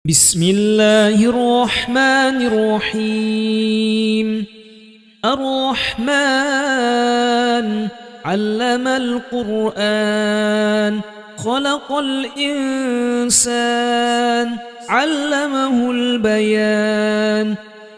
بسم الله الرحمن الرحيم. الرحمن علم القرآن خلق الإنسان علمه البيان.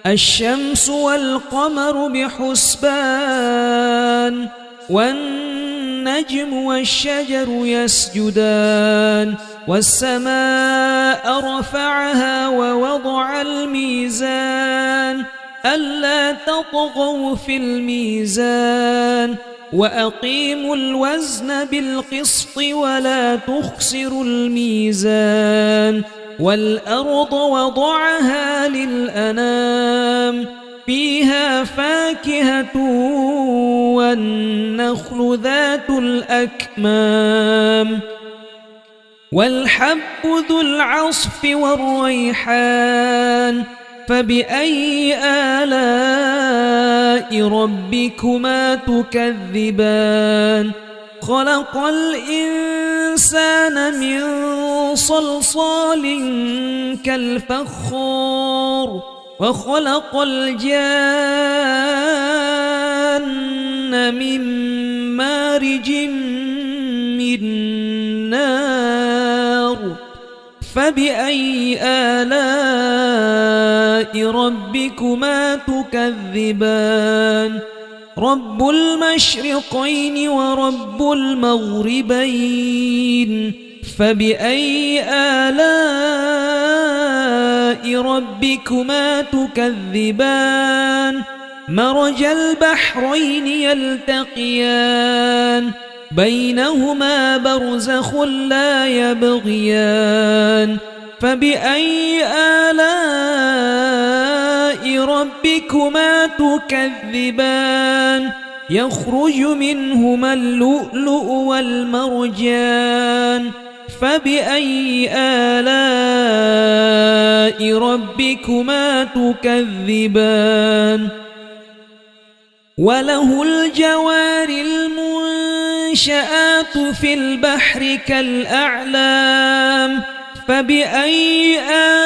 الشمس والقمر بحسبان والنجم والشجر يسجدان. والسماء رفعها ووضع الميزان ألا تطغوا في الميزان وأقيموا الوزن بالقسط ولا تخسروا الميزان. والأرض وضعها للأنام فيها فاكهة والنخل ذات الأكمام والحب ذو العصف والريحان. فبأي آلاء ربكما تكذبان؟ خلق الإنسان من صلصال كالفخار وخلق الجان من مارج من نار. فبأي آلاء ربكما تكذبان؟ رب المشرقين ورب المغربين. فبأي آلاء ربكما تكذبان؟ مرج البحرين يلتقيان بينهما برزخ لا يبغيان. فبأي آلاء ربكما تكذبان؟ يخرج منهما اللؤلؤ والمرجان. فبأي آلاء ربكما تكذبان؟ وله الجوار المنشآت في البحر كالأعلام. فبأي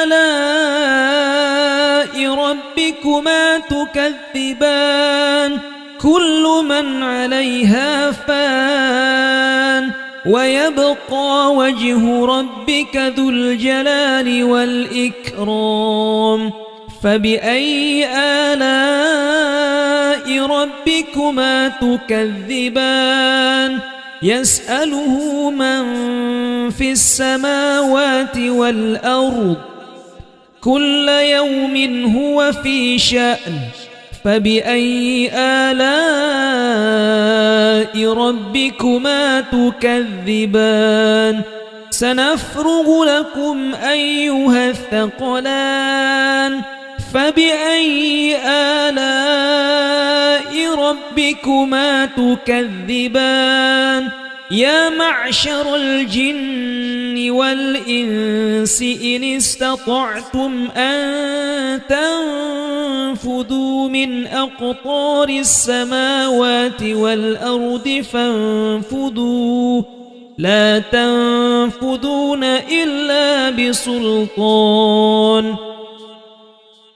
آلاء ربكما تكذبان؟ كل من عليها فان ويبقى وجه ربك ذو الجلال والإكرام. فبأي آلاء ربكما تكذبان؟ يسأله من في السماوات والأرض كل يوم هو في شأن. فبأي آلاء ربكما تكذبان؟ سنفرغ لكم أيها الثقلان. فبأي آلاء ربكما تكذبان؟ يا معشر الجن والإنس إن استطعتم أن تنفذوا من أقطار السماوات والأرض فانفذوا لا تنفذون إلا بسلطان.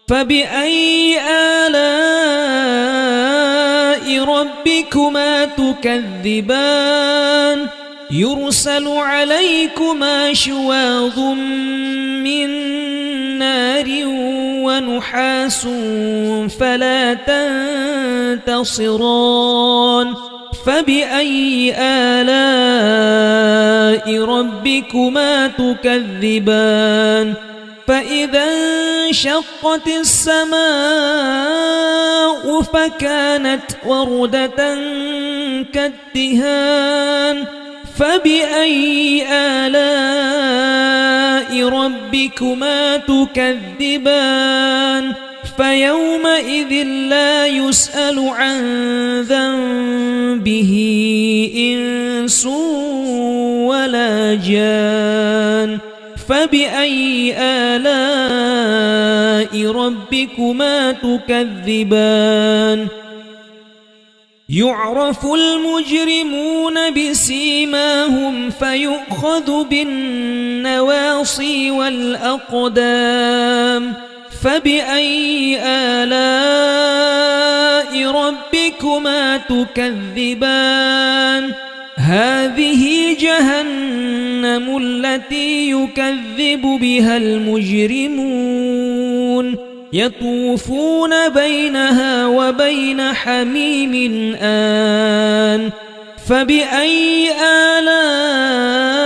فبأي آلاء ربكما تكذبان؟ يرسل عليكما شواظ من نار ونحاس فلا تنتصران. فبأي آلاء ربكما تكذبان؟ فإذا انشقت السماء فكانت وردة كالدهان. فبأي آلاء ربكما تكذبان؟ فيومئذ لا يسأل عن ذنبه إنس ولا جان. فبأي آلاء ربكما تكذبان؟ يعرف المجرمون بسيماهم فيؤخذ بالنسبة النواصي والأقدام فبأي آلاء ربكما تكذبان هذه جهنم التي يكذب بها المجرمون يطوفون بينها وبين حميم آن فبأي آلاء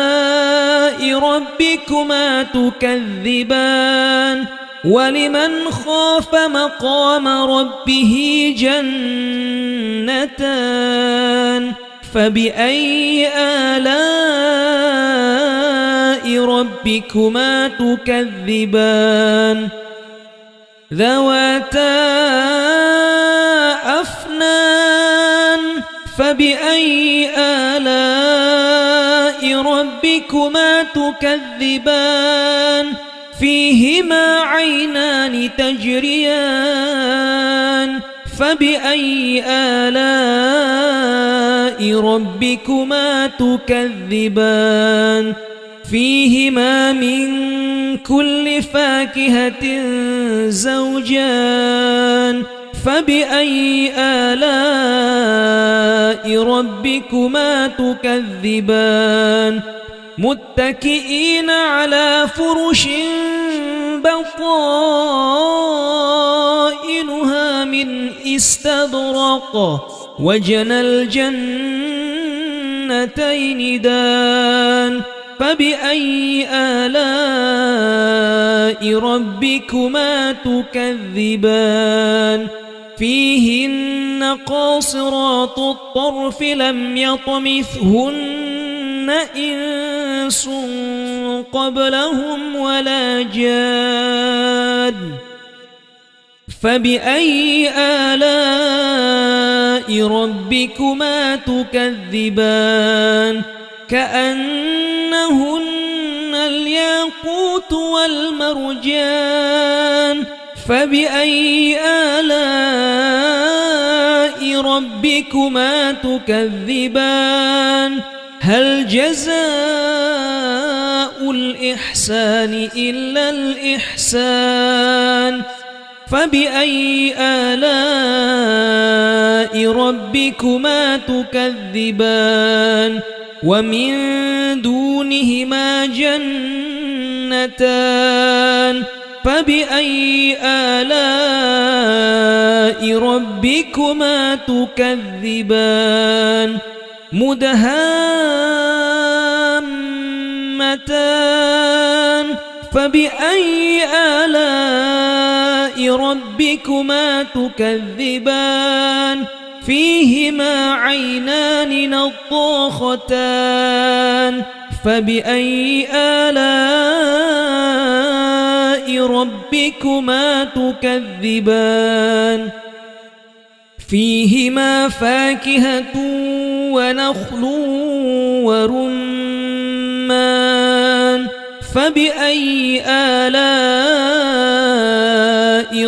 ربكما تكذبان ولمن خاف مقام ربه جنتان فبأي آلاء ربكما تكذبان ذواتا أفنان فبأي آلاء ربكما تكذبان فيهما عينان تجريان فبأي آلاء ربكما تكذبان فيهما من كل فاكهة زوجان فبأي آلاء ربكما تكذبان متكئين على فرش بطائنها من استبرق وجنى الجنتين دان فبأي آلاء ربكما تكذبان فيهن قاصرات الطرف لم يطمثهن إنس قبلهم ولا جاد فبأي آلاء ربكما تكذبان كأنهن الياقوت والمرجان فبأي آلاء ربكما تكذبان هل جزاء الإحسان إلا الإحسان فبأي آلاء ربكما تكذبان ومن دونهما جنتان فبأي آلاء ربكما تكذبان مدهامتان فبأي آلاء ربكما تكذبان فيهما عينان نضاختان فبأي آلاء ربكما تكذبان فيهما فاكهة ونخل ورمان فبأي آلاء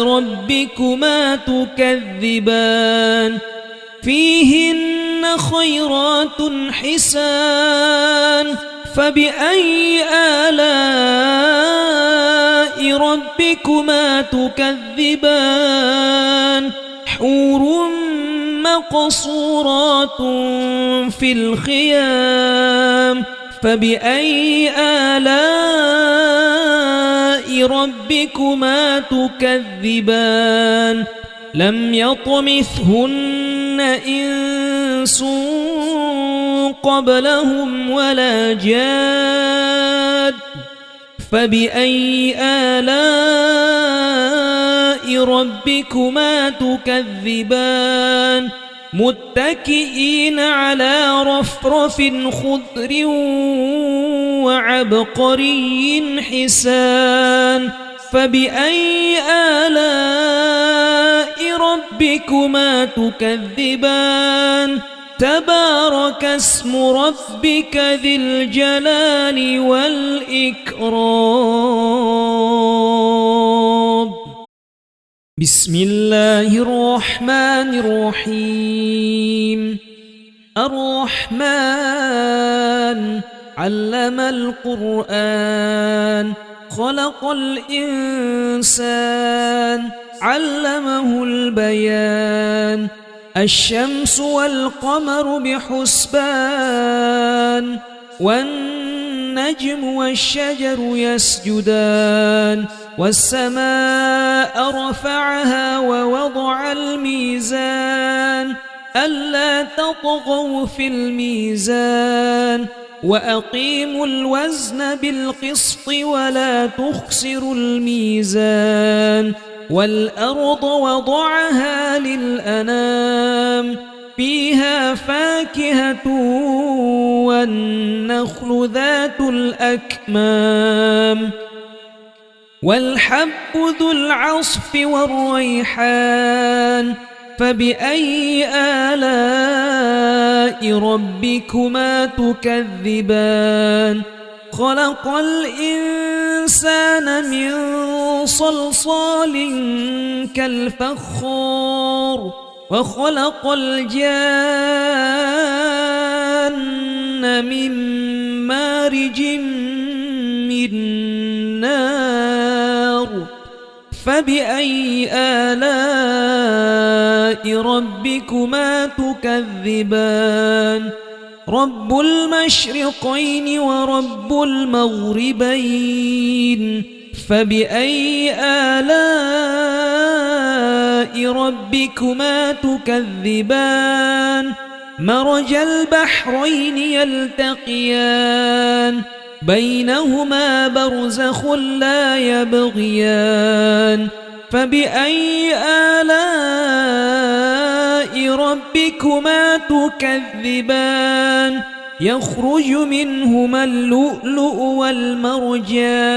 ربكما تكذبان فيهن خيرات حسان فبأي آلاء ربكما تكذبان حور مقصورات في الخيام فبأي آلاء ربكما تكذبان لم يطمثهن إنس قبلهم ولا جاد فبأي آلاء ربكما تكذبان متكئين على رفرف خضر وعبقري حسان فبأي آلاء ربكما تكذبان تبارك اسم ربك ذي الجلال والإكرام بسم الله الرحمن الرحيم الرحمن علم القرآن خلق الإنسان علمه البيان الشمس والقمر بحسبان والنجم والشجر يسجدان والسماء رفعها ووضع الميزان ألا تطغوا في الميزان وأقيموا الوزن بالقسط ولا تخسروا الميزان والأرض وضعها للأنام فيها فاكهة والنخل ذات الأكمام والحب ذو العصف والريحان فبأي آلاء ربكما تكذبان خلق الإنسان من صلصال كالفخار وخلق الجان من مارج من نار فبأي آلاء ربكما تكذبان رب المشرقين ورب المغربين فبأي آلاء ربكما تكذبان مرج البحرين يلتقيان بينهما برزخ لا يبغيان فبأي آلاء ربكما تكذبان يخرج منهما اللؤلؤ والمرجان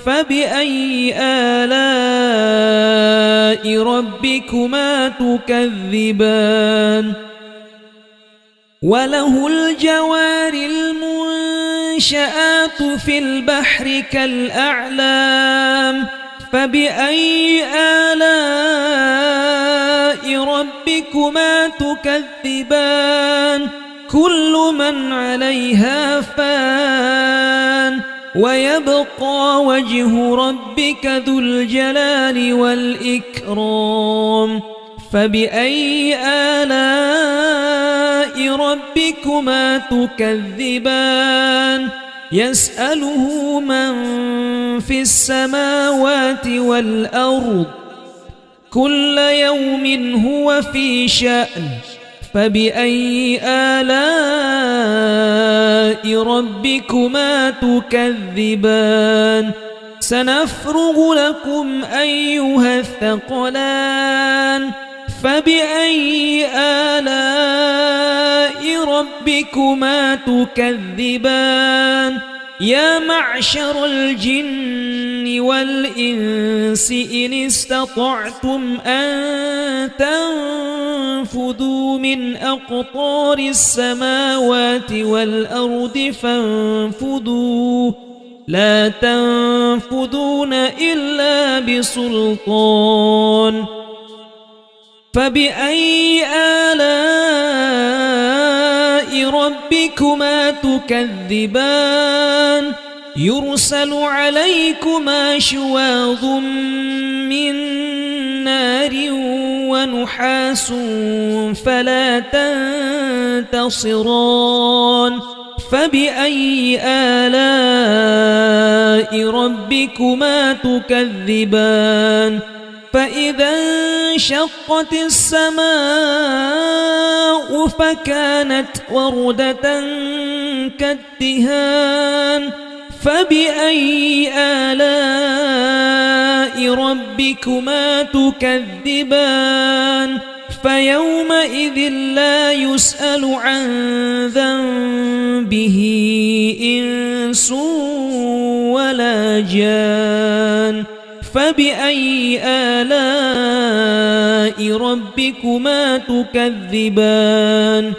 فبأي آلاء ربكما تكذبان وله الجوار المنشآت في البحر كالأعلام فبأي آلاء ربكما تكذبان كل من عليها فان ويبقى وجه ربك ذو الجلال والإكرام فبأي آلاء ربكما تكذبان يسأله من في السماوات والأرض كل يوم هو في شأن فبأي آلاء ربكما تكذبان سنفرغ لكم أيها الثقلان فبأي آلاء ربكما تكذبان يا معشر الجن والإنس إن استطعتم أن تنفذوا من أقطار السماوات والأرض فانفذوا لا تنفذون إلا بسلطان فبأي آلاء ربكما تكذبان يرسل عليكما شواظ من نار ونحاس فلا تنتصران فبأي آلاء ربكما تكذبان فإذا انشقت السماء فكانت وردة كالدهان فبأي آلاء ربكما تكذبان فيومئذ لا يسأل عن ذنبه إنس ولا جان فبأي آلاء ربكما تكذبان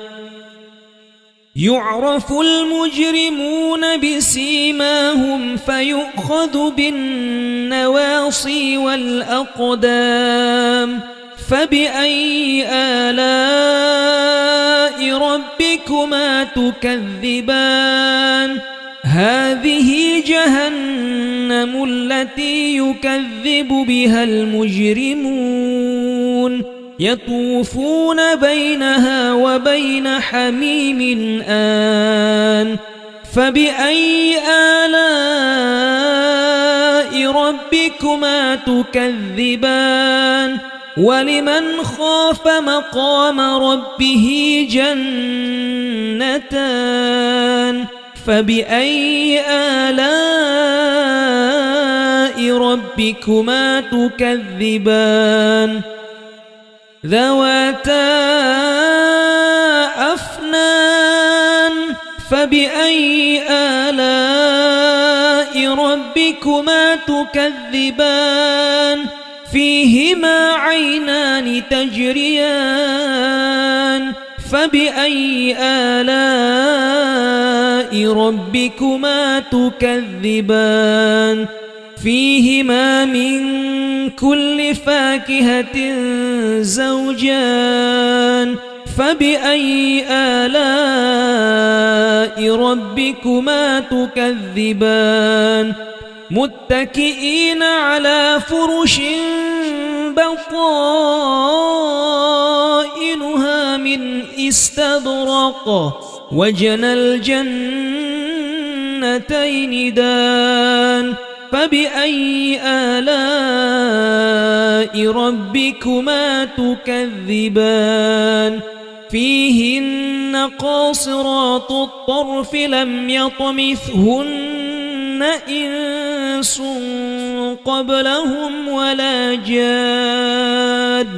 يعرف المجرمون بسيماهم فيؤخذ بالنواصي والأقدام فبأي آلاء ربكما تكذبان هذه جهنم التي يكذب بها المجرمون يطوفون بينها وبين حميم آن فبأي آلاء ربكما تكذبان ولمن خاف مقام ربه جنتان فبأي آلاء ربكما تكذبان ذواتا أفنان فبأي آلاء ربكما تكذبان فيهما عينان تجريان فبأي آلاء ربكما تكذبان فيهما من كل فاكهة زوجان فبأي آلاء ربكما تكذبان متكئين على فرش بطائنها من استبرق وجنى الجنتين دان فبأي آلاء ربكما تكذبان فيهن قاصرات الطرف لم يطمثهن إنس قبلهم ولا جان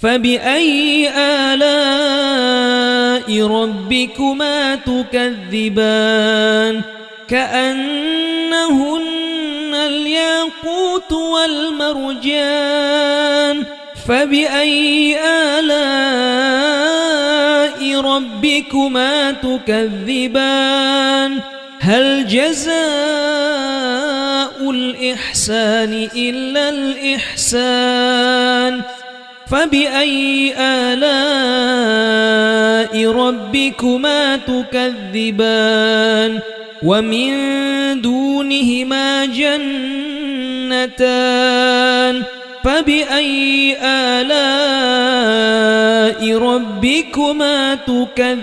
فبأي آلاء ربكما تكذبان كأنهن الياقوت والمرجان فبأي آلاء ربكما تكذبان هل جزاء الإحسان إلا الإحسان فبأي آلاء ربكما تكذبان ومن دونهما جنتان فبأي آلاء ربكما تكذبان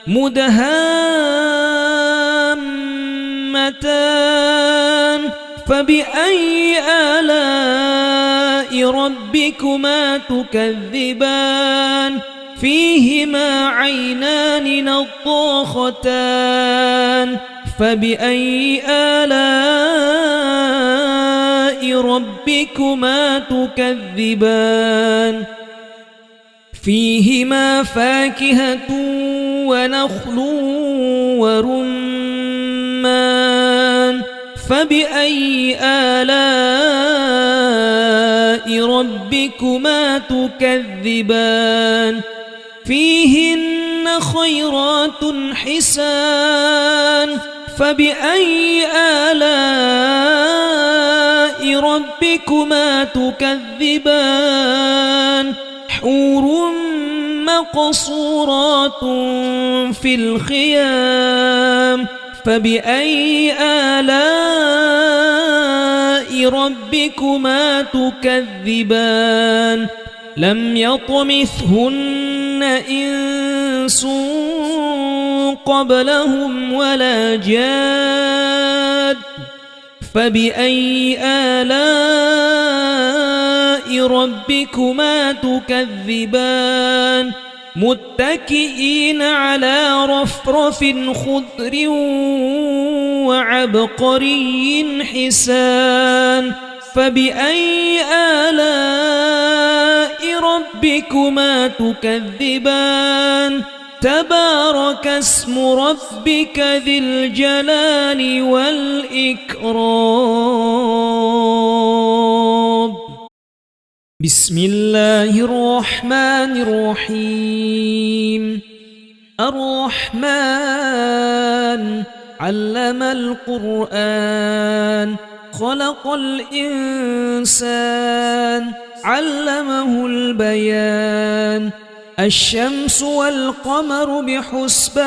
مدهامتان فبأي آلاء ربكما تكذبان فيهما عينان نضاختان فبأي آلاء ربكما تكذبان فيهما فاكهة ونخل ورمان فبأي آلاء ربكما تكذبان فيهن خيرات حسان فبأي آلاء ربكما تكذبان حور مقصورات في الخيام فبأي آلاء ربكما تكذبان لم يطمثهن إنس قبلهم ولا جاد فبأي آلاء ربكما تكذبان متكئين على رفرف خضر وعبقري حسان فبأي آلاء ربكما تكذبان تبارك اسم ربك ذي الجلال والإكرام بسم الله الرحمن الرحيم الرحمن علم القرآن خلق الإنسان علمه البيان الشمس والقمر بحسبان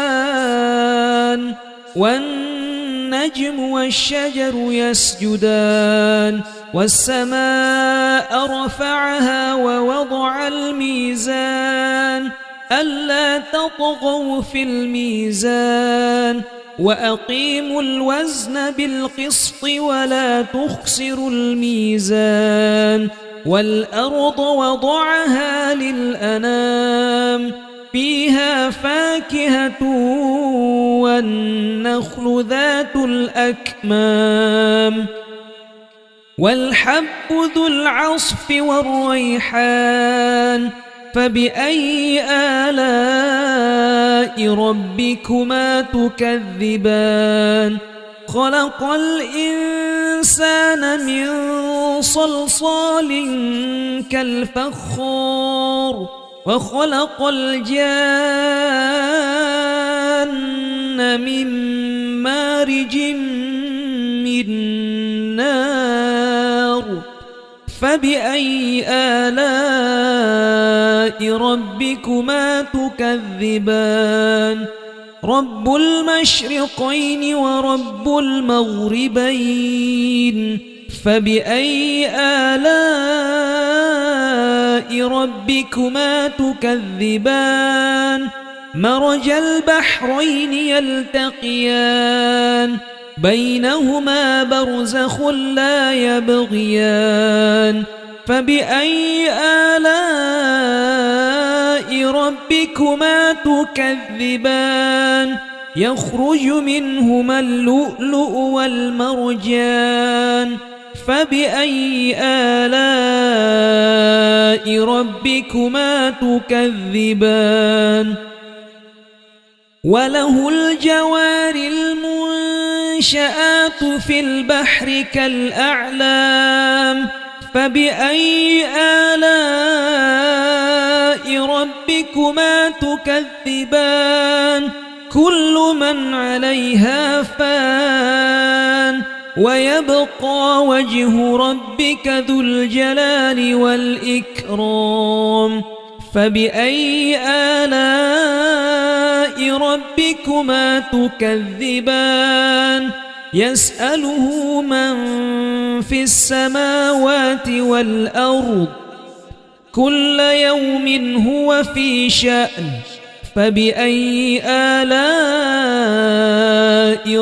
والنجم والشجر يسجدان والسماء رفعها ووضع الميزان ألا تطغوا في الميزان وأقيموا الوزن بالقسط ولا تخسروا الميزان والأرض وضعها للأنام فيها فاكهة والنخل ذات الأكمام والحب ذو العصف والريحان فبأي آلاء ربكما تكذبان خلق الإنسان من صلصال كالفخار وخلق الجان من مارج من نار فبأي آلاء ربكما تكذبان رب المشرقين ورب المغربين فبأي آلاء ربكما تكذبان مرج البحرين يلتقيان بينهما برزخ لا يبغيان فبأي آلاء ربكما تكذبان يخرج منهما اللؤلؤ والمرجان فبأي آلاء ربكما تكذبان وله الجوار المنشآت في البحر كالأعلام فبأي آلاء ربكما تكذبان كل من عليها فان ويبقى وجه ربك ذو الجلال والإكرام فبأي آلاء ربكما تكذبان يسأله من في السماوات والأرض كل يوم هو في شأن فبأي آلاء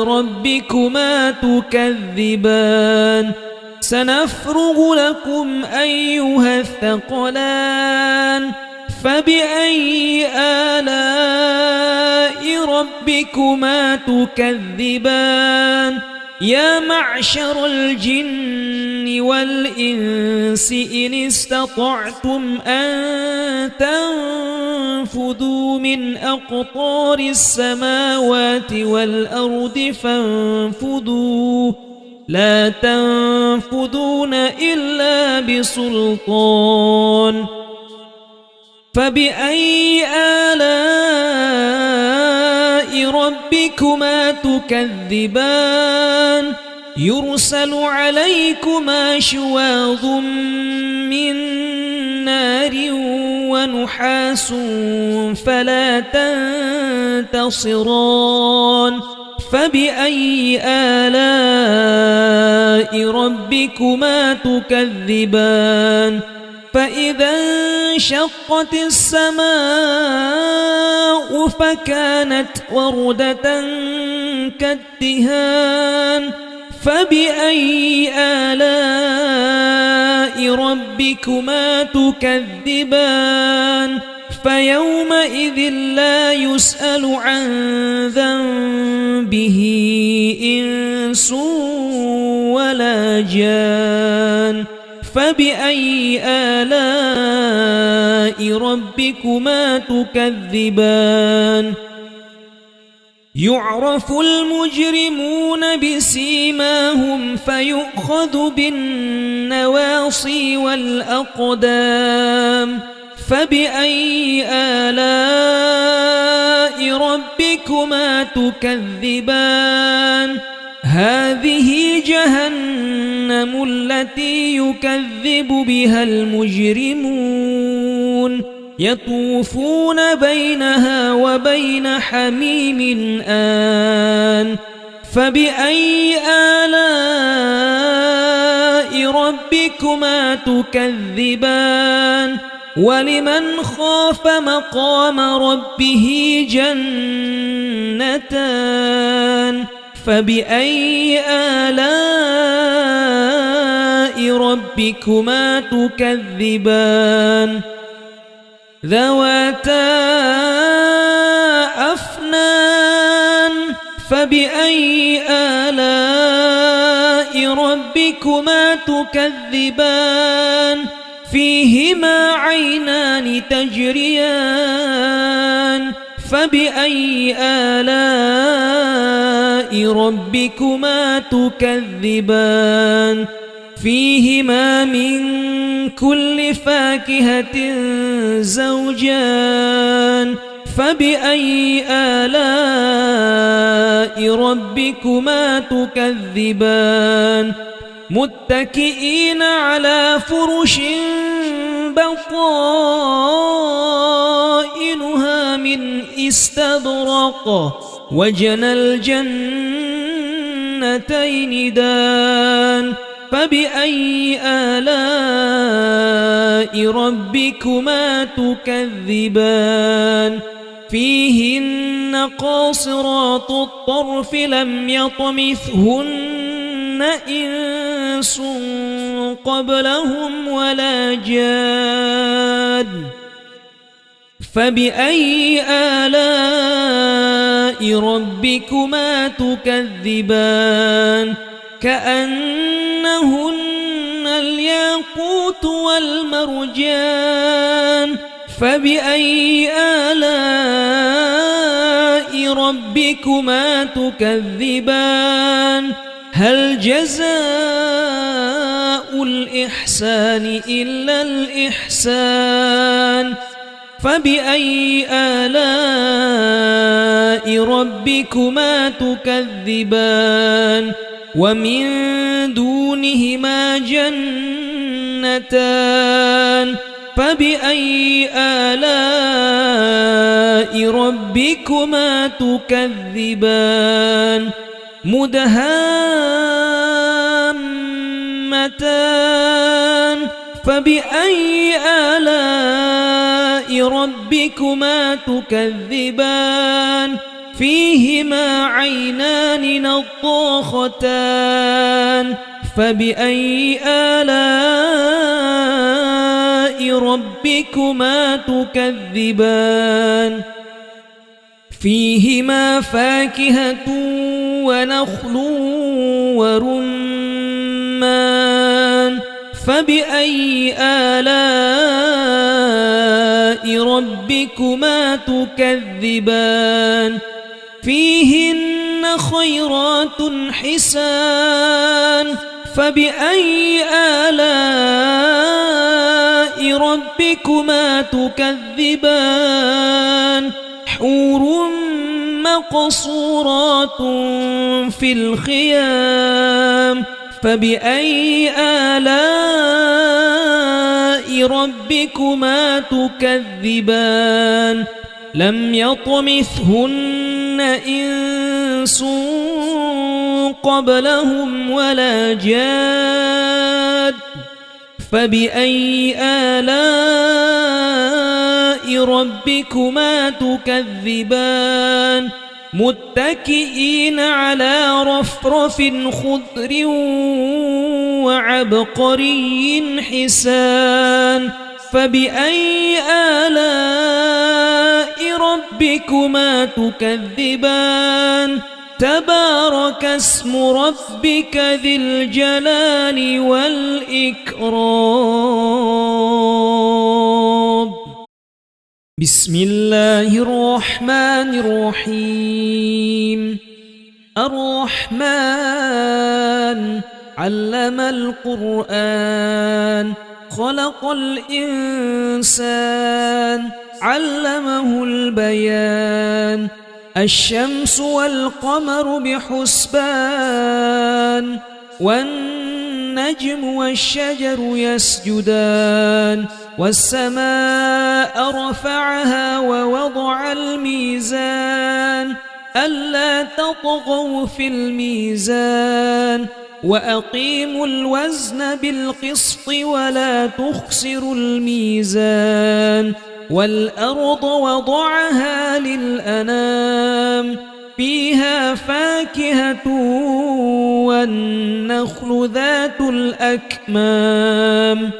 ربكما تكذبان سنفرغ لكم أيها الثقلان فبأي آلاء ربكما تكذبان يا معشر الجن والإنس إن استطعتم أن تنفذوا من أقطار السماوات والأرض فانفذوا لا تنفذون إلا بسلطان فبأي آلاء ربكما تكذبان يرسل عليكما شواظ من نار ونحاس فلا تنتصران فبأي آلاء ربكما تكذبان فإذا انشقت السماء فكانت وردة كالدهان فبأي آلاء ربكما تكذبان فيومئذ لا يسأل عن ذنبه إنس ولا جان فبأي آلاء ربكما تكذبان يعرف المجرمون بسيماهم فيؤخذ بالنواصي والأقدام فبأي آلاء ربكما تكذبان هذه جهنم التي يكذب بها المجرمون يطوفون بينها وبين حميم آن فبأي آلاء ربكما تكذبان ولمن خاف مقام ربه جنتان فبأي آلاء ربكما تكذبان ذواتا أفنان فبأي آلاء ربكما تكذبان فيهما عينان تجريان فبأي آلاء ربكما تكذبان فيهما من كل فاكهة زوجان فبأي آلاء ربكما تكذبان متكئين على فرش بطائنها من استبرق وجنى الجنتين دان فبأي آلاء ربكما تكذبان فيهن قاصرات الطرف لم يطمثهن إنس قبلهم ولا جان فبأي آلاء ربكما تكذبان كأنهن الياقوت والمرجان فبأي آلاء ربكما تكذبان هل جزاء الإحسان إلا الإحسان فبأي آلاء ربكما تكذبان ومن دونهما جنتان فبأي آلاء ربكما تكذبان مدهامتان فبأي آلاء ربكما تكذبان فيهما عينان نضاختان فبأي آلاء ربكما تكذبان فيهما فاكهة ونخل ورمان فبأي آلاء ربكما تكذبان فيهن خيرات حسان فبأي آلاء ربكما تكذبان حور مقصورات في الخيام فبأي آلاء ربكما تكذبان لم يطمثهن إنس قبلهم ولا جاد فبأي آلاء ربكما تكذبان متكئين على رفرف خضر وعبقري حسان فبأي آلاء ربكما تكذبان تبارك اسم ربك ذي الجلال والإكرام بسم الله الرحمن الرحيم الرحمن علم القرآن خلق الإنسان علمه البيان الشمس والقمر بحسبان والنجم والشجر يسجدان والسماء رفعها ووضع الميزان ألا تطغوا في الميزان وأقيموا الوزن بالقسط ولا تخسروا الميزان والأرض وضعها للأنام فيها فاكهة والنخل ذات الأكمام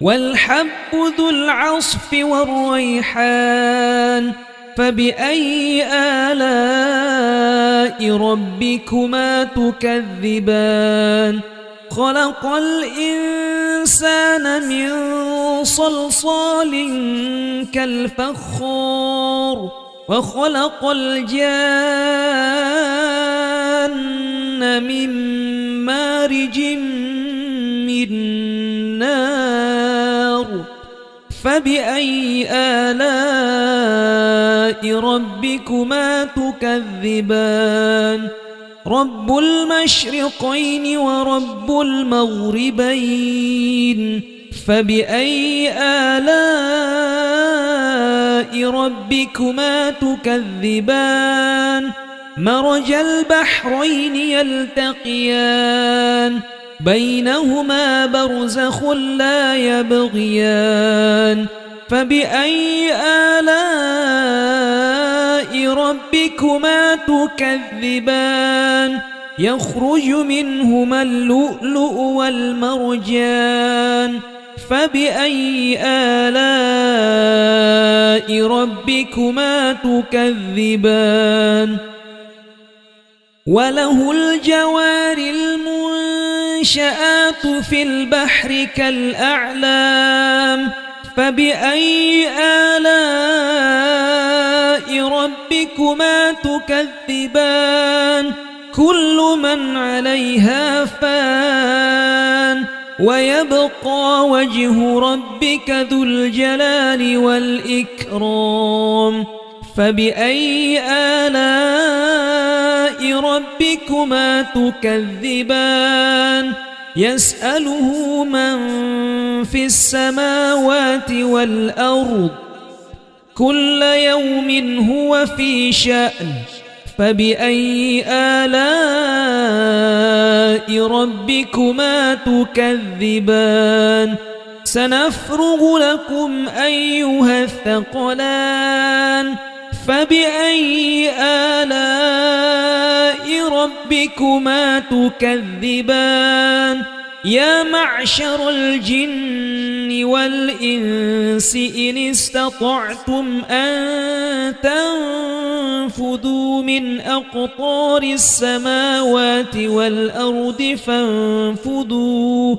والحب ذو العصف والريحان فبأي آلاء ربكما تكذبان خلق الإنسان من صلصال كالفخار وخلق الجان من مارج من نار فبأي آلاء ربكما تكذبان رب المشرقين ورب المغربين فبأي آلاء ربكما تكذبان مرج البحرين يلتقيان بينهما برزخ لا يبغيان فبأي آلاء ربكما تكذبان يخرج منهما اللؤلؤ والمرجان فبأي آلاء ربكما تكذبان وله الجوار المنشآت في البحر كالأعلام فبأي آلاء ربكما تكذبان كل من عليها فان ويبقى وجه ربك ذو الجلال والإكرام فبأي آلاء ربكما تكذبان يسأله من في السماوات والأرض كل يوم هو في شأن فبأي آلاء ربكما تكذبان سنفرغ لكم أيها الثقلان فبأي آلاء ربكما تكذبان يا معشر الجن والإنس إن استطعتم أن تنفذوا من أقطار السماوات والأرض فانفذوا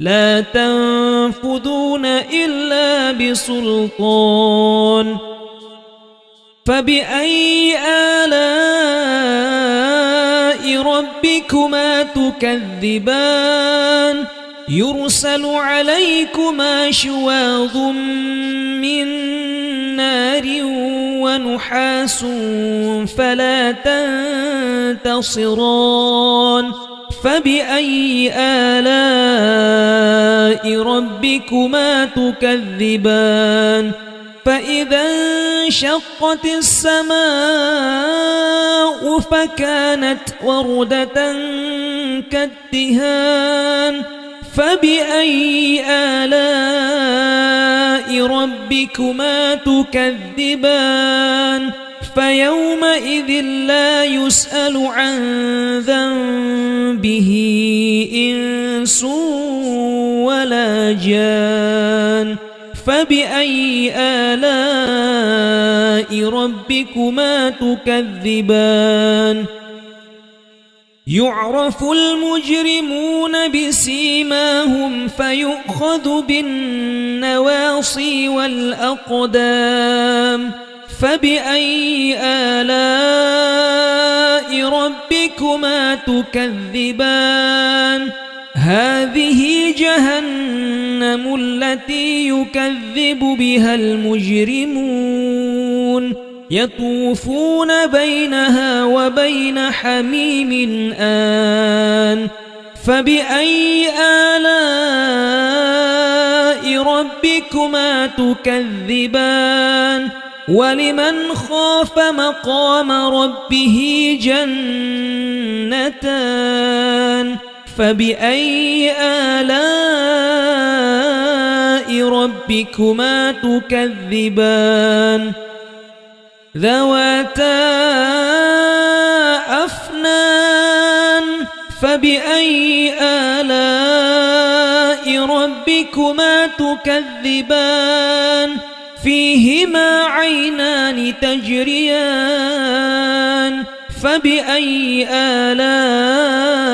لا تنفذون إلا بسلطان فبأي آلاء ربكما تكذبان يرسل عليكما شواظ من نار ونحاس فلا تنتصران فبأي آلاء ربكما تكذبان فإذا انشقت السماء فكانت وردة كالدهان فبأي آلاء ربكما تكذبان فيومئذ لا يسأل عن ذنبه إنس ولا جان فبأي آلاء ربكما تكذبان يعرف المجرمون بسيماهم فيؤخذ بالنواصي والأقدام فبأي آلاء ربكما تكذبان هذه جهنم التي يكذب بها المجرمون يطوفون بينها وبين حميم آن فبأي آلاء ربكما تكذبان ولمن خاف مقام ربه جنتان فبأي آلاء ربكما تكذبان ذواتا أفنان فبأي آلاء ربكما تكذبان فيهما عينان تجريان فبأي آلاء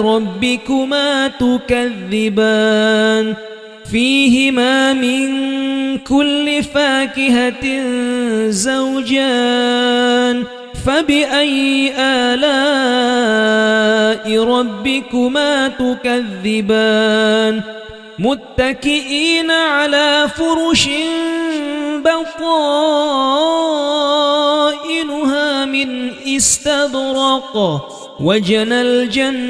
ربكما تكذبان فيهما من كل فاكهة زوجان فبأي آلاء ربكما تكذبان متكئين على فرش بطائنها من استبرق وجنى الجنتين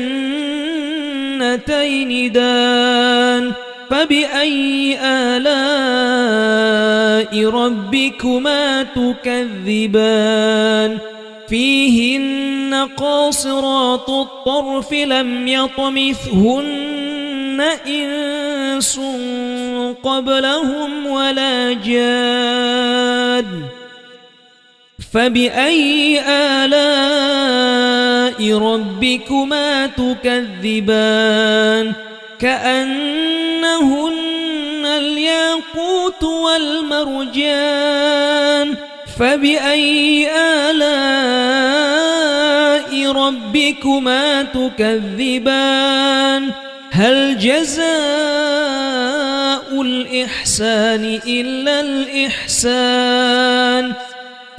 دان فبأي آلاء ربكما تكذبان فيهن قاصرات الطرف لم يطمثهن إنس قبلهم ولا جان فبأي آلاء ربكما تكذبان كأنهن الياقوت والمرجان فبأي آلاء ربكما تكذبان هل جزاء الإحسان إلا الإحسان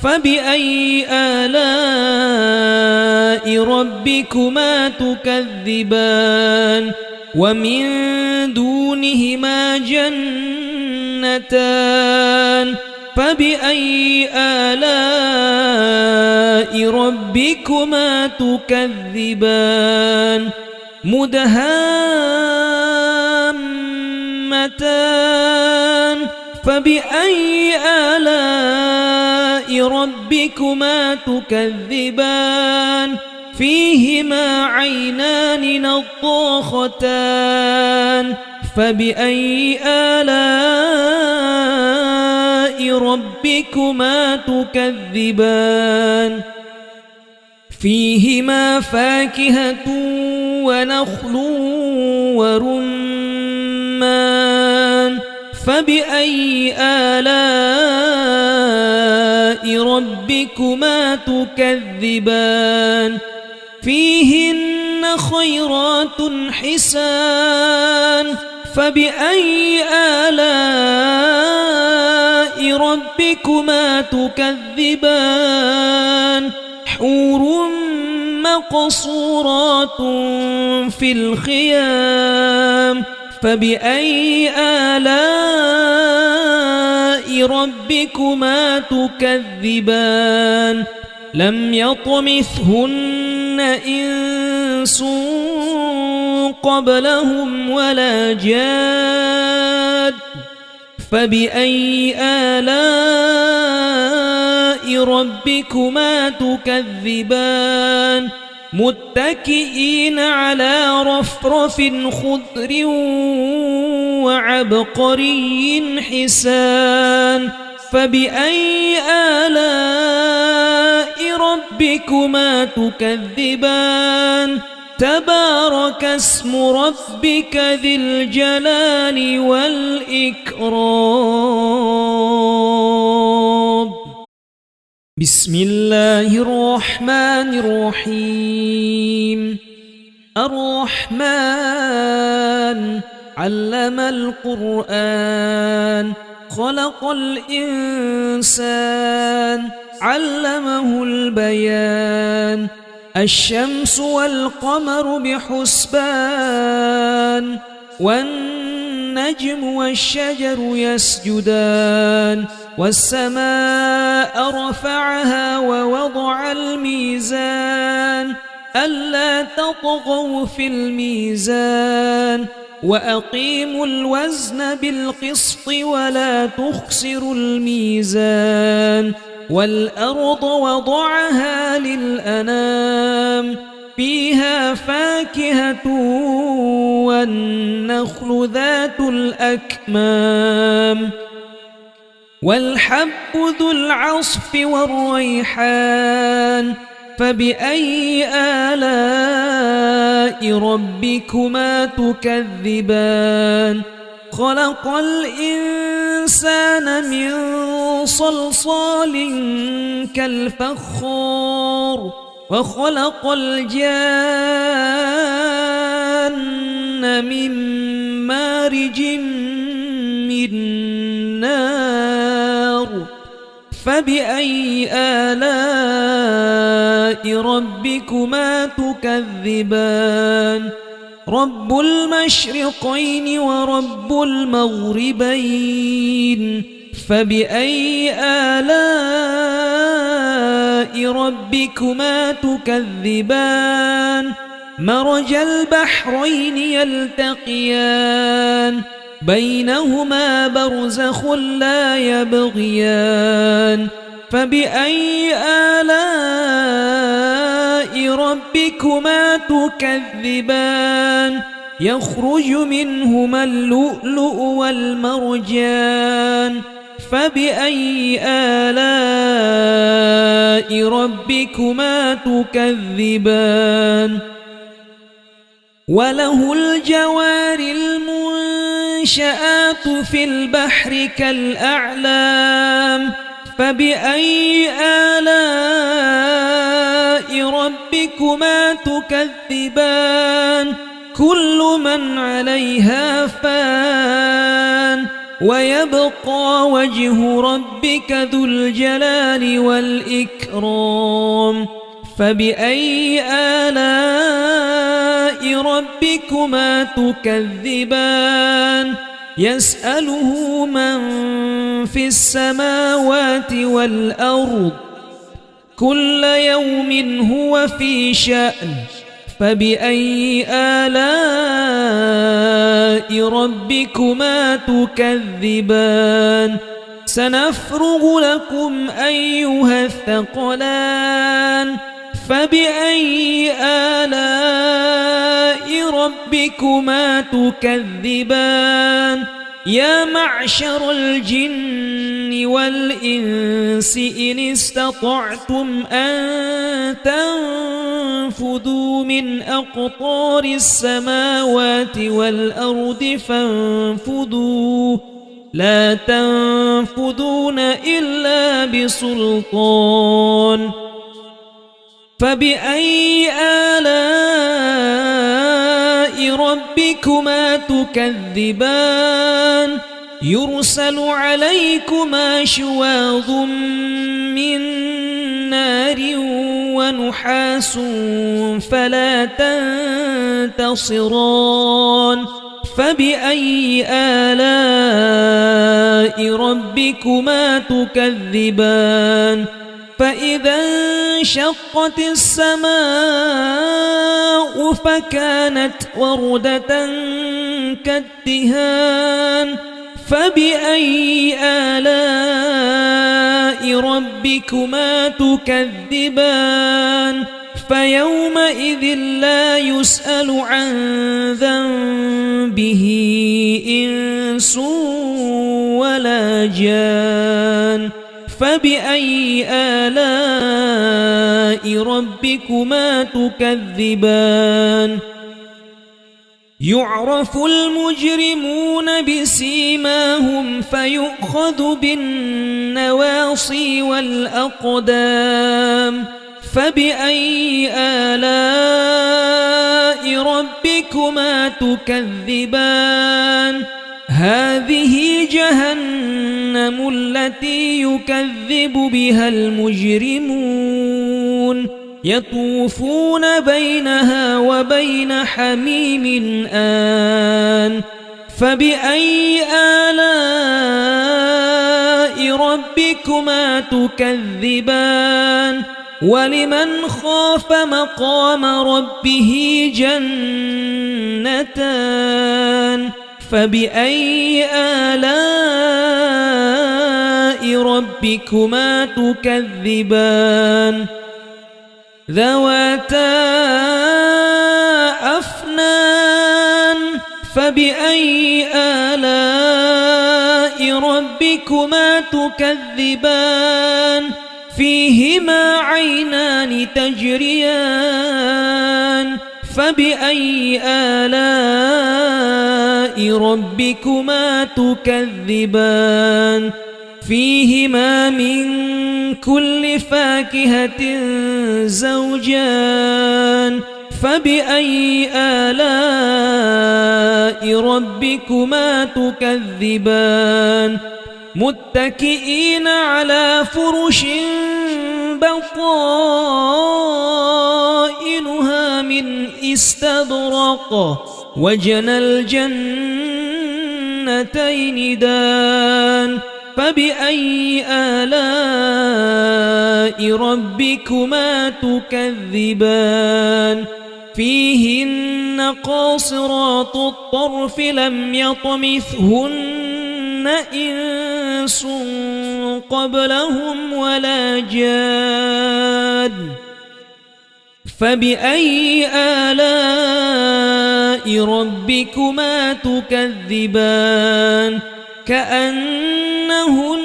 فبأي آلاء ربكما تكذبان ومن دونهما جنتان فبأي آلاء ربكما تكذبان مدهامتان فبأي آلاء ربكما تكذبان فيهما عينان نضاختان فبأي آلاء ربكما تكذبان فيهما فاكهة ونخل ورمان فبأي آلاء ربكما تكذبان فيهن خيرات حسان فبأي آلاء ربكما تكذبان حور مقصورات في الخيام فبأي آلاء ربكما تكذبان لم يطمثهن إنس قبلهم ولا جاد فبأي آلاء ربكما تكذبان متكئين على رفرف خضر وعبقري حسان فبأي آلاء ربكما تكذبان تبارك اسم ربك ذي الجلال والإكرام بسم الله الرحمن الرحيم الرحمن علم القرآن خلق الإنسان علمه البيان الشمس والقمر بحسبان والنجم والشجر يسجدان والسماء رفعها ووضع الميزان ألا تطغوا في الميزان وأقيموا الوزن بالقسط ولا تخسروا الميزان والأرض وضعها للأنام فيها فاكهة والنخل ذات الأكمام والحب ذو العصف والريحان فبأي آلاء ربكما تكذبان خلق الإنسان من صلصال كالفخار وخلق الجان من مارج من نار فبأي آلاء ربكما تكذبان رب المشرقين ورب المغربين فبأي آلاء ربكما تكذبان مرج البحرين يلتقيان بينهما برزخ لا يبغيان فبأي آلاء ربكما تكذبان يخرج منهما اللؤلؤ والمرجان فبأي آلاء ربكما تكذبان وله الجوار المنشآت في البحر كالأعلام فبأي آلاء ربكما تكذبان كل من عليها فان ويبقى وجه ربك ذو الجلال والإكرام فبأي آلاء ربكما تكذبان يسأله من في السماوات والأرض كل يوم هو في شأن فبأي آلاء ربكما تكذبان سنفرغ لكم أيها الثقلان فبأي آلاء ربكما تكذبان يا معشر الجن والإنس إن استطعتم أن تنفذوا من أقطار السماوات والأرض فانفذوا لا تنفذون إلا بسلطان فبأي آلاء ربكما تكذبان يرسل عليكما شواظ من نار ونحاس فلا تنتصران فبأي آلاء ربكما تكذبان فإذا انشقت السماء فكانت وردة كالدهان فبأي آلاء ربكما تكذبان فيومئذ لا يسأل عن ذنبه إنس ولا جان فبأي آلاء ربكما تكذبان يعرف المجرمون بسيماهم فيؤخذ بالنواصي والأقدام فبأي آلاء ربكما تكذبان هذه جهنم التي يكذب بها المجرمون يطوفون بينها وبين حميم آن فبأي آلاء ربكما تكذبان ولمن خاف مقام ربه جنتان فبأي آلاء ربكما تكذبان ذواتا أفنان فبأي آلاء ربكما تكذبان فيهما عينان تجريان فبأي آلاء ربكما تكذبان فيهما من كل فاكهة زوجان فبأي آلاء ربكما تكذبان متكئين على فرش بطائنها من استبرق وجنى الجنتين دان فبأي آلاء ربكما تكذبان فيهن قاصرات الطرف لم يطمثهن إنس قبلهم ولا جان فبأي آلاء ربكما تكذبان كأنهن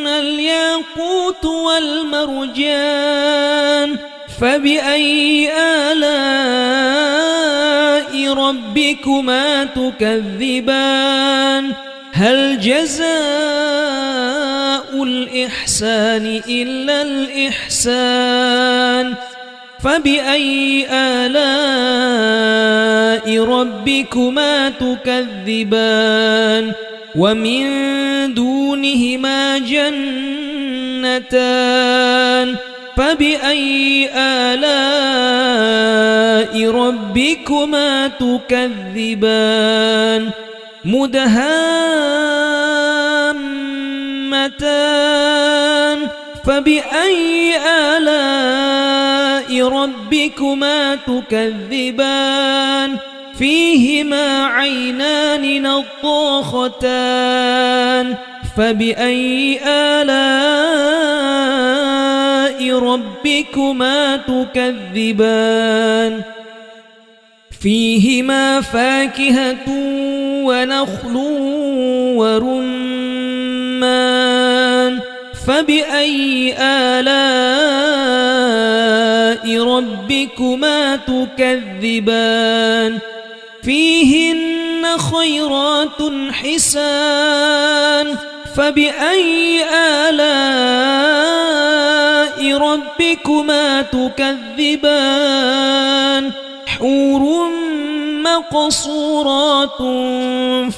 الياقوت والمرجان فبأي آلاء ربكما تكذبان هل جزاء الإحسان إلا الإحسان فبأي آلاء ربكما تكذبان ومن دونهما جنتان فبأي آلاء ربكما تكذبان مدهامتان فبأي آلاء ربكما تكذبان فيهما عينان نضاختان فبأي آلاء ربكما تكذبان فيهما فاكهة ونخل ورمان فبأي آلاء ربكما تكذبان فيهن خيرات حسان فبأي آلاء ربكما تكذبان حور مقصورات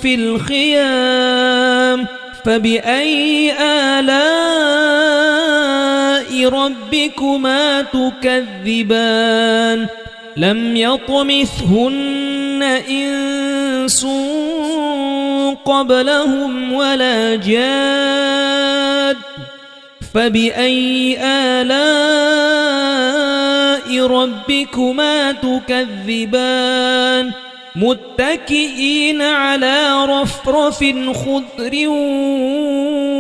في الخيام فبأي آلاء ربكما تكذبان لم يطمثهن إنس قبلهم ولا جاد فبأي آلاء ربكما تكذبان متكئين على رفرف خضر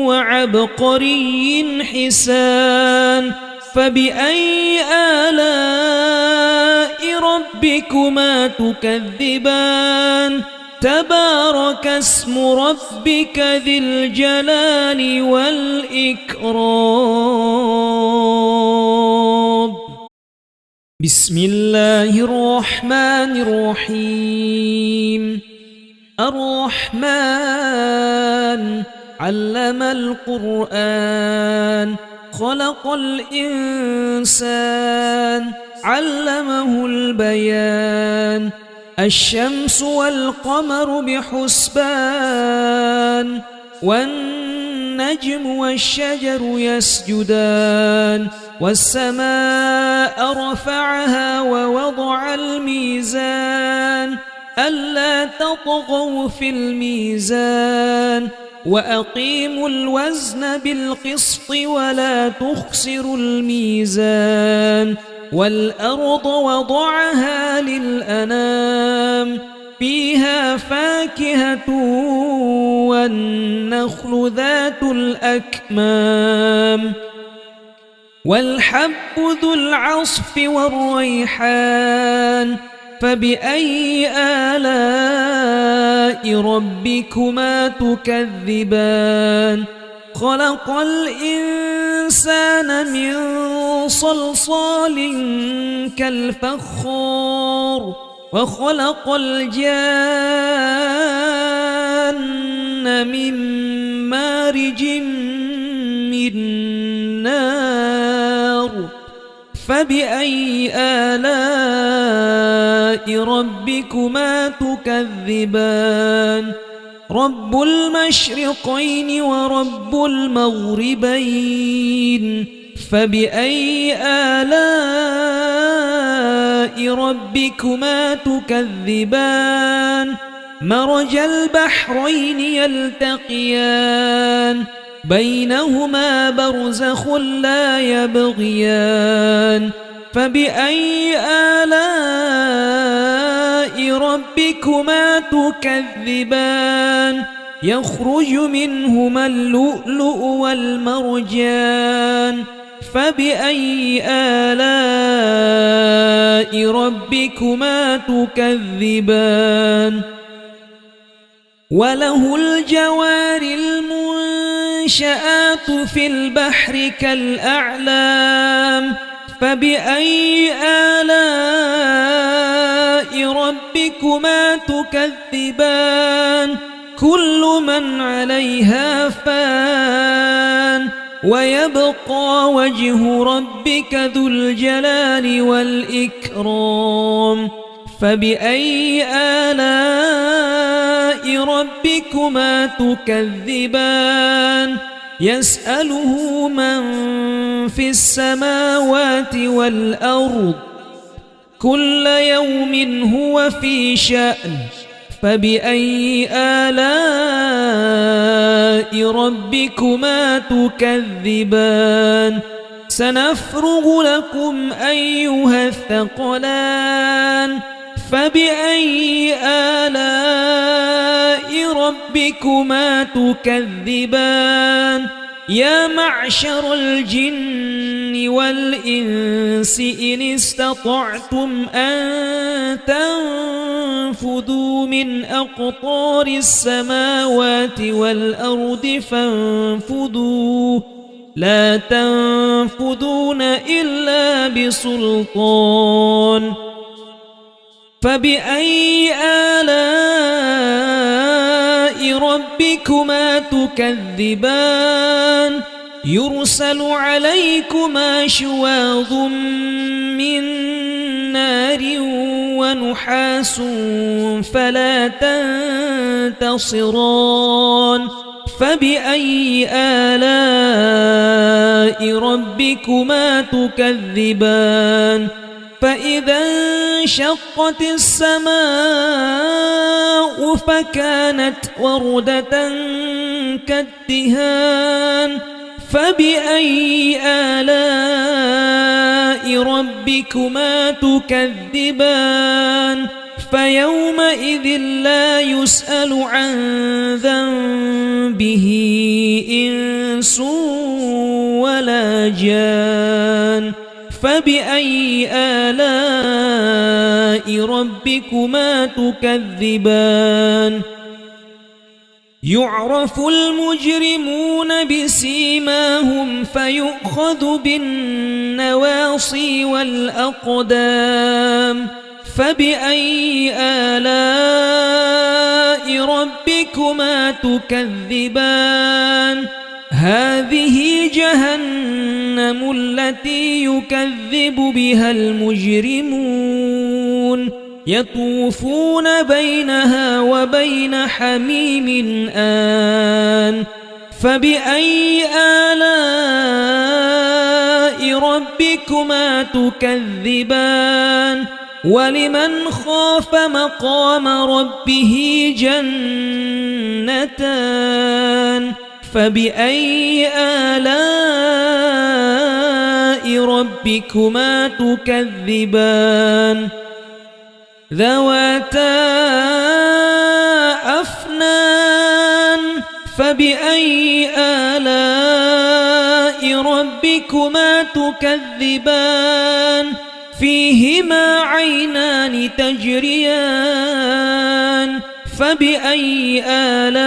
وعبقري حسان فبأي آلاء ربكما تكذبان تبارك اسم ربك ذي الجلال والإكرام بسم الله الرحمن الرحيم الرحمن علم القرآن خلق الإنسان علمه البيان الشمس والقمر بحسبان والنجم والشجر يسجدان والسماء رفعها ووضع الميزان ألا تطغوا في الميزان وأقيموا الوزن بالقسط ولا تخسروا الميزان والأرض وضعها للأنام فيها فاكهة والنخل ذات الأكمام والحب ذو العصف والريحان فبأي آلاء ربكما تكذبان خلق الإنسان من صلصال كالفخار وخلق الجان من مارج من نار فبأي آلاء ربكما تكذبان رب المشرقين ورب المغربين فبأي آلاء ربكما تكذبان مرج البحرين يلتقيان بينهما برزخ لا يبغيان فبأي آلاء ربكما تكذبان يخرج منهما اللؤلؤ والمرجان فبأي آلاء ربكما تكذبان وله الجوار المنشآت في البحر كالأعلام فبأي آلاء ربكما تكذبان كل من عليها فان ويبقى وجه ربك ذو الجلال والإكرام فبأي آلاء ربكما تكذبان يسأله من في السماوات والأرض كل يوم هو في شأن فبأي آلاء ربكما تكذبان سنفرغ لكم أيها الثقلان فبأي آلاء ربكما تكذبان يا معشر الجن والإنس إن استطعتم أن تنفذوا من أقطار السماوات والأرض فانفذوا لا تنفذون إلا بسلطان فبأي آلاء ربكما تكذبان يرسل عليكما شواظ من نار ونحاس فلا تنتصران فبأي آلاء ربكما تكذبان فإذا انشقت السماء فكانت وردة كالدهان فبأي آلاء ربكما تكذبان فيومئذ لا يسأل عن ذنبه إنس ولا جان فبأي آلاء ربكما تكذبان يعرف المجرمون بسيماهم فيؤخذ بالنواصي والأقدام فبأي آلاء ربكما تكذبان هذه جهنم التي يكذب بها المجرمون يطوفون بينها وبين حميم آن فبأي آلاء ربكما تكذبان ولمن خاف مقام ربه جنتان فبأي آلاء ربكما تكذبان ذواتا أفنان فبأي آلاء ربكما تكذبان فيهما عينان تجريان فبأي آلاء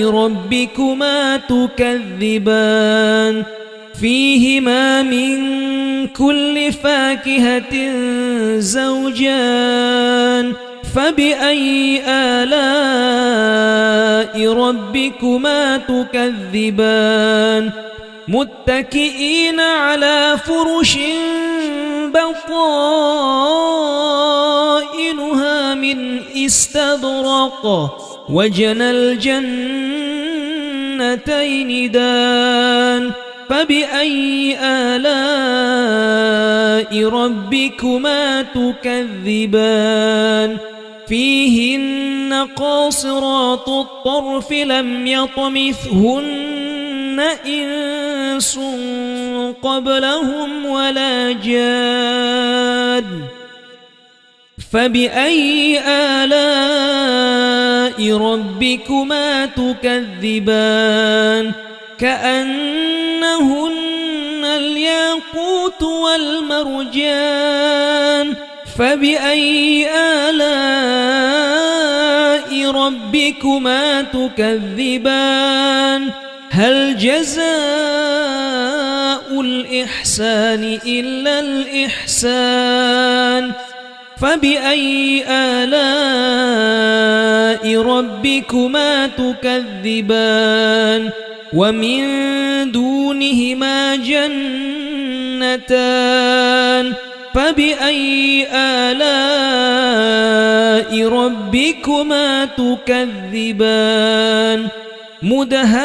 ربكما تكذبان فيهما من كل فاكهة زوجان فبأي آلاء ربكما تكذبان متكئين على فرش بطائنها من استبرق وجنى الجنتين دان فبأي آلاء ربكما تكذبان فيهن قاصرات الطرف لم يطمثهن إنس قبلهم ولا جان فبأي آلاء ربكما تكذبان كأنهن الياقوت والمرجان فبأي آلاء ربكما تكذبان هل جزاء الإحسان إلا الإحسان فبأي آلاء ربكما تكذبان ومن دونهما جنتان فبأي آلاء ربكما تكذبان مدهامتان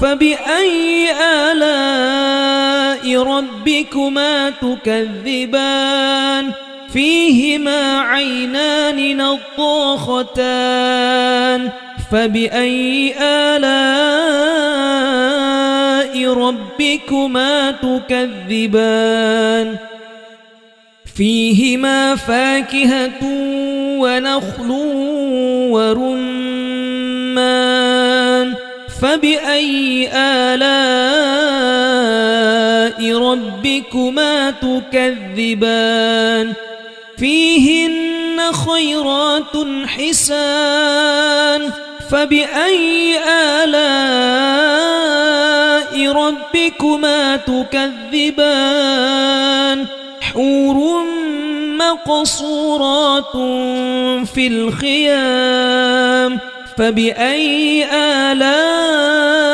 فبأي آلاء ربكما تكذبان فيهما عينان نضاختان فبأي آلاء ربكما تكذبان فيهما فاكهة ونخل ورمان فبأي آلاء ربكما تكذبان فيهن خيرات حسان فبأي آلاء ربكما تكذبان حور مقصورات في الخيام فبأي آلاء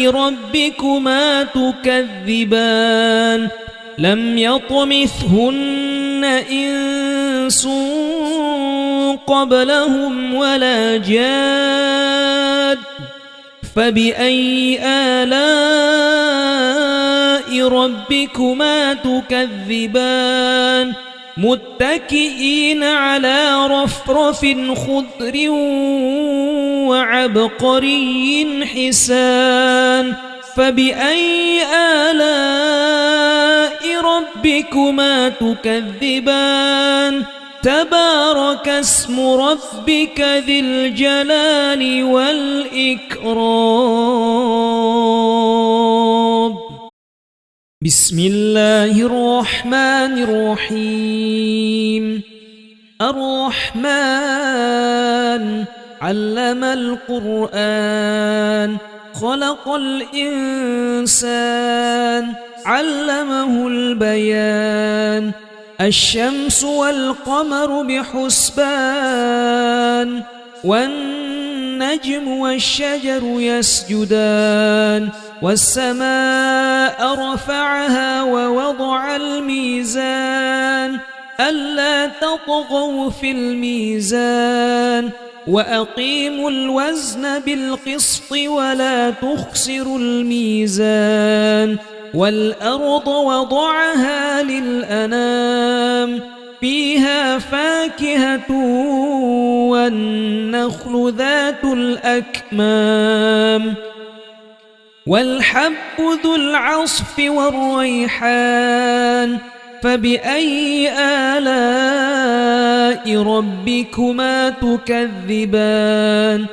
ربكما تكذبان لم يطمثهن إنس قبلهم ولا جاد فبأي آلاء ربكما تكذبان متكئين على رفرف خضر وعبقري حسان فبأي آلاء ربكما تكذبان تبارك اسم ربك ذي الجلال والإكرام بسم الله الرحمن الرحيم الرحمن علم القرآن خلق الإنسان علمه البيان الشمس والقمر بحسبان والنجم والشجر يسجدان والسماء رفعها ووضع الميزان ألا تطغوا في الميزان وأقيموا الوزن بالقسط ولا تخسروا الميزان والأرض وضعها للأنام فيها فاكهة والنخل ذات الأكمام والحب ذو العصف والريحان فبأي آلاء ربكما تكذبان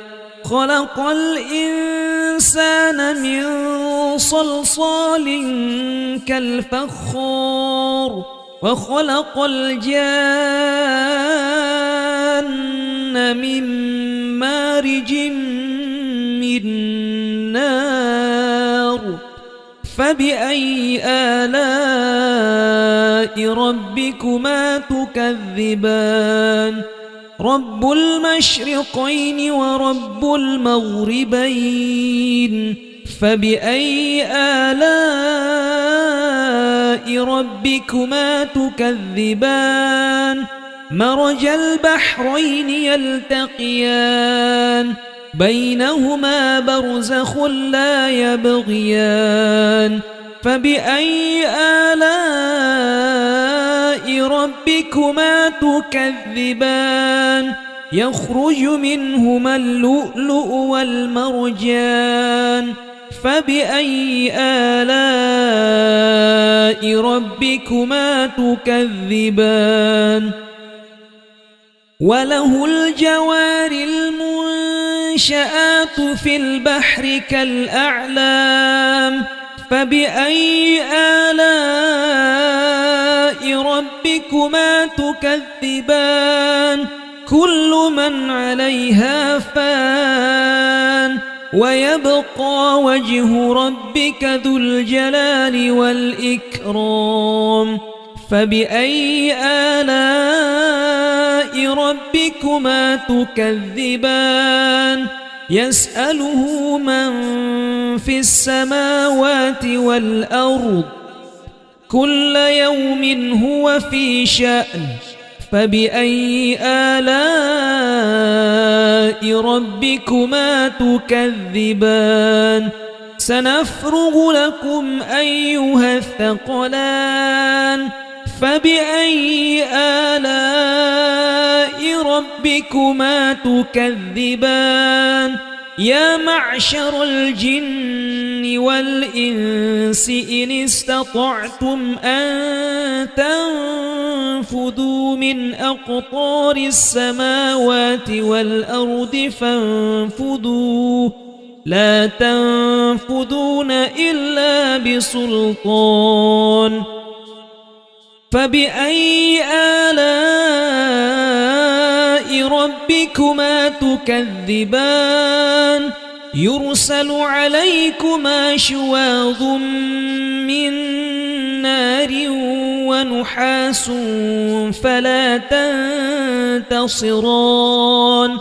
خلق الإنسان من صلصال كالفخار وخلق الجان من مارج من نار فبأي آلاء ربكما تكذبان رب المشرقين ورب المغربين فبأي آلاء ربكما تكذبان مرج البحرين يلتقيان بينهما برزخ لا يبغيان فبأي آلاء ربكما تكذبان يخرج منهما اللؤلؤ والمرجان فبأي آلاء ربكما تكذبان وله الجوار المنشآت في البحر كالأعلام فبأي آلاء ربكما تكذبان كل من عليها فان ويبقى وجه ربك ذو الجلال والإكرام فبأي آلاء ربكما تكذبان يسأله من في السماوات والأرض كل يوم هو في شأن فبأي آلاء ربكما تكذبان سنفرغ لكم أيها الثقلان فبأي آلاء ربكما تكذبان يا معشر الجن والإنس إن استطعتم أن تنفذوا من أقطار السماوات والأرض فانفذوا لا تنفذون إلا بسلطان فبأي آلاء ربكما تكذبان يرسل عليكما شواظ من نار ونحاس فلا تنتصران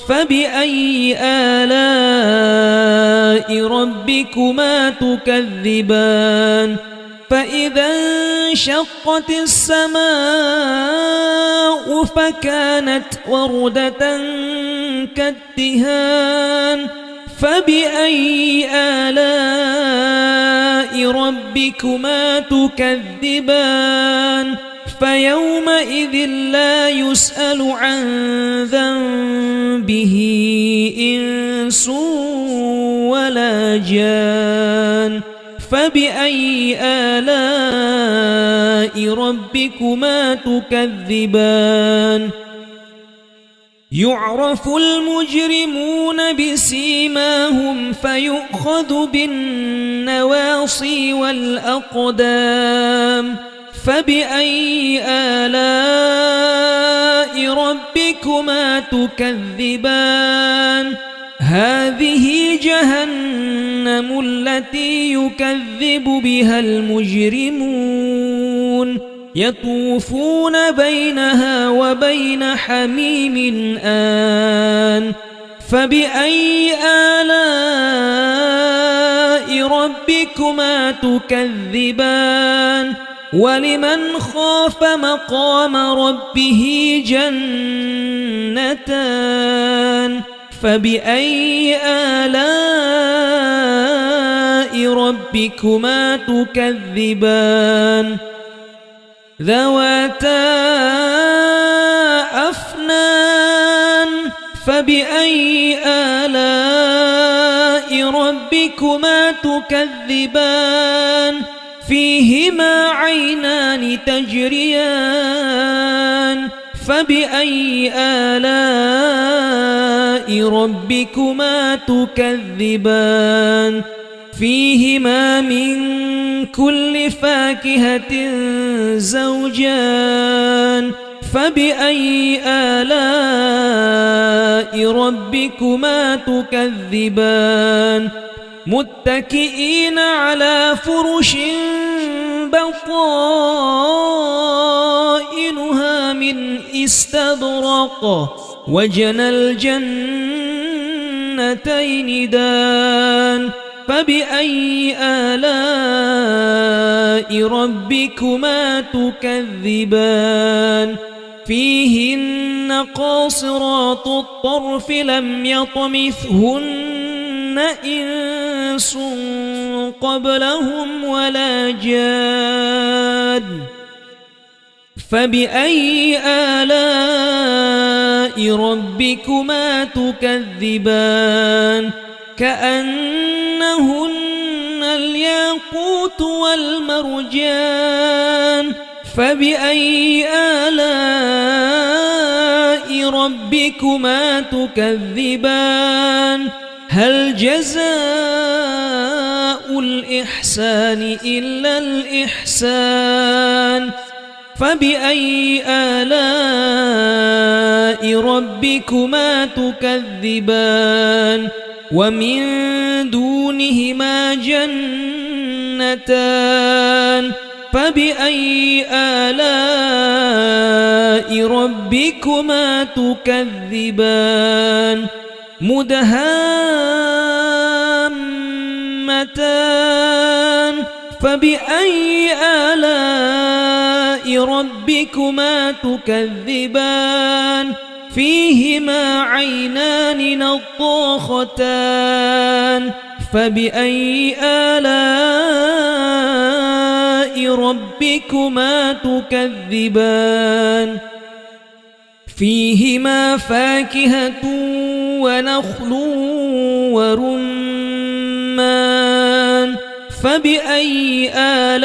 فبأي آلاء ربكما تكذبان فإذا انشقت السماء فكانت وردة كالدهان فبأي آلاء ربكما تكذبان فيومئذ لا يسأل عن ذنبه إنس ولا جان فبأي آلاء ربكما تكذبان يعرف المجرمون بسيماهم فيؤخذ بالنواصي والأقدام فبأي آلاء ربكما تكذبان هذه جهنم التي يكذب بها المجرمون يطوفون بينها وبين حميم آن فبأي آلاء ربكما تكذبان ولمن خاف مقام ربه جنتان فبأي آلاء ربكما تكذبان ذواتا أفنان فبأي آلاء ربكما تكذبان فيهما عينان تجريان فبأي آلاء ربكما تكذبان فيهما من كل فاكهة زوجان فبأي آلاء ربكما تكذبان متكئين على فرش بطائنها من استبرق وجنى الجنتين دان فبأي آلاء ربكما تكذبان فيهن قاصرات الطرف لم يطمثهن إنس قبلهم ولا جان فبأي آلاء ربكما تكذبان كأنهن الياقوت والمرجان فبأي آلاء ربكما تكذبان هل جزاء الإحسان إلا الإحسان فبأي آلاء ربكما تكذبان ومن دونهما جنتان فبأي آلاء ربكما تكذبان مدهامتان فبأي آلاء ربكما تكذبان فيهما عينان نضاختان فبأي آلاء ربكما تكذبان فيهما فاكهة ونخل ورمان فبأي آلاء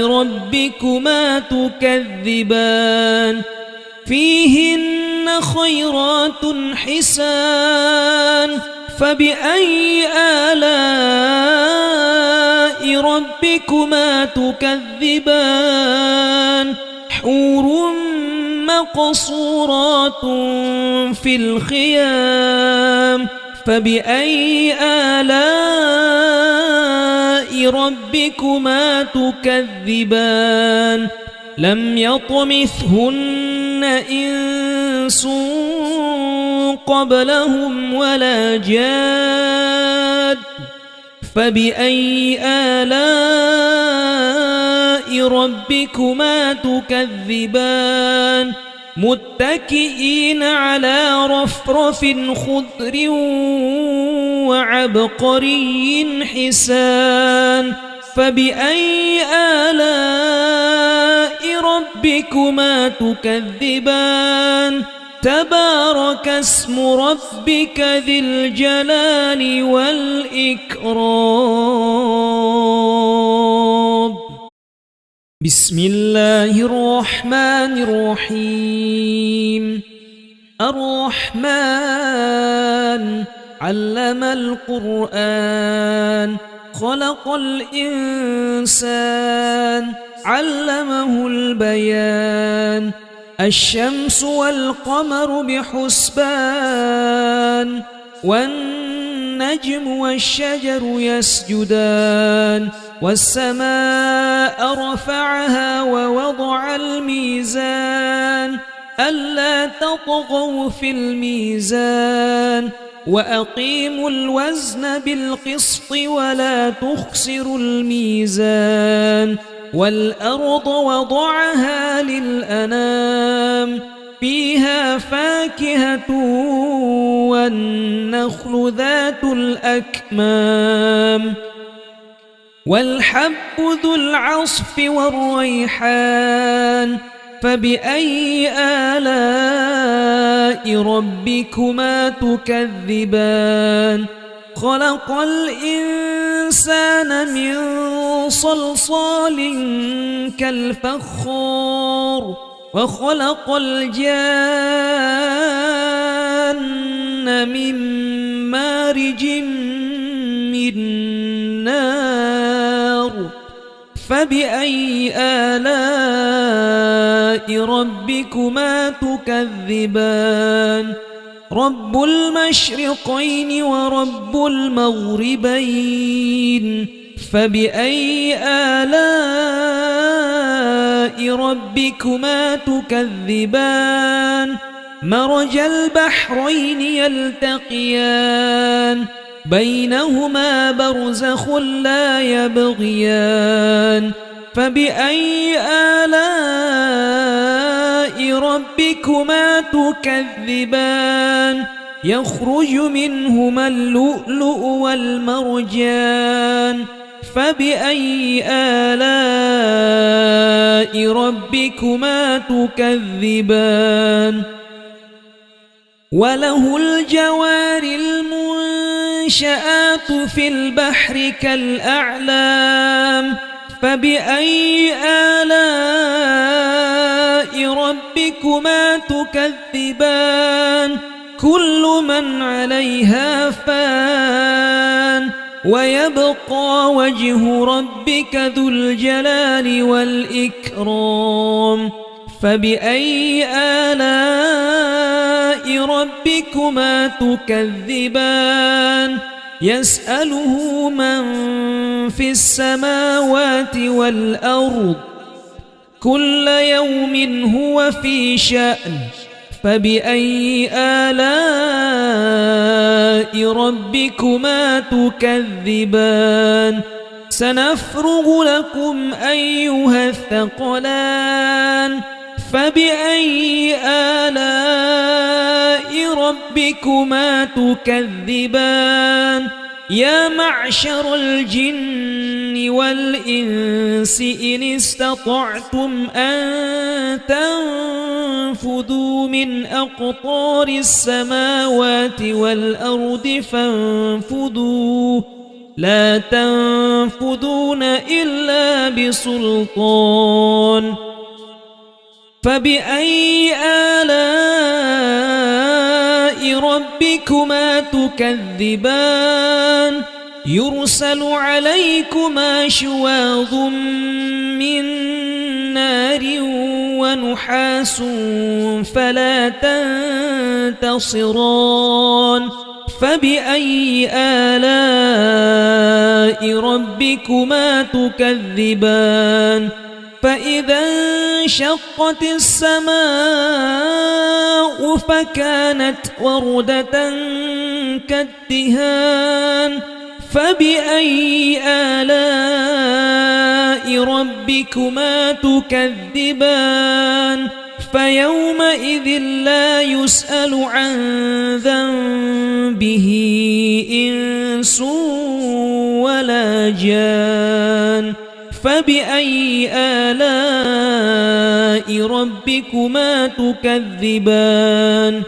ربكما تكذبان فيهن خيرات حسان فبأي آلاء ربكما تكذبان حور مقصورات في الخيام فبأي آلاء ربكما تكذبان لم يطمثهن إنس قبلهم ولا جاد فبأي آلاء ربكما تكذبان متكئين على رفرف خضر وعبقري حسان فبأي آلاء ربكما تكذبان تبارك اسم ربك ذي الجلال والإكرام بسم الله الرحمن الرحيم الرحمن علم القرآن خلق الإنسان علمه البيان الشمس والقمر بحسبان والنجم والشجر يسجدان والسماء رفعها ووضع الميزان ألا تطغوا في الميزان وأقيموا الوزن بالقسط ولا تخسروا الميزان والأرض وضعها للأنام فيها فاكهة والنخل ذات الأكمام والحب ذو العصف والريحان فبأي آلاء ربكما تكذبان خلق الإنسان من صلصال كالفخار وخلق الجان من مارج من نار فبأي آلاء ربكما تكذبان رب المشرقين ورب المغربين فبأي آلاء ربكما تكذبان مرج البحرين يلتقيان بينهما برزخ لا يبغيان فبأي آلاء ربكما تكذبان يخرج منهما اللؤلؤ والمرجان فبأي آلاء ربكما تكذبان وله الجوار المنشآت في البحر كالأعلام فبأي آلاء ربكما تكذبان كل من عليها فان ويبقى وجه ربك ذو الجلال والإكرام فبأي آلاء ربكما تكذبان يسأله من في السماوات والأرض كل يوم هو في شأن فبأي آلاء ربكما تكذبان سنفرغ لكم أيها الثقلان فبأي آلاء ربكما تكذبان يا معشر الجن والإنس إن استطعتم أن تنفذوا من أقطار السماوات والأرض فانفذوا لا تنفذون إلا بسلطان فبأي آلاء ربكما تكذبان يرسل عليكما شواظ من نار ونحاس فلا تنتصران فبأي آلاء ربكما تكذبان فإذا انشقت السماء فكانت وردة كالدهان فبأي آلاء ربكما تكذبان فيومئذ لا يسأل عن ذنبه إنس ولا جان فبأي آلاء ربكما تكذبان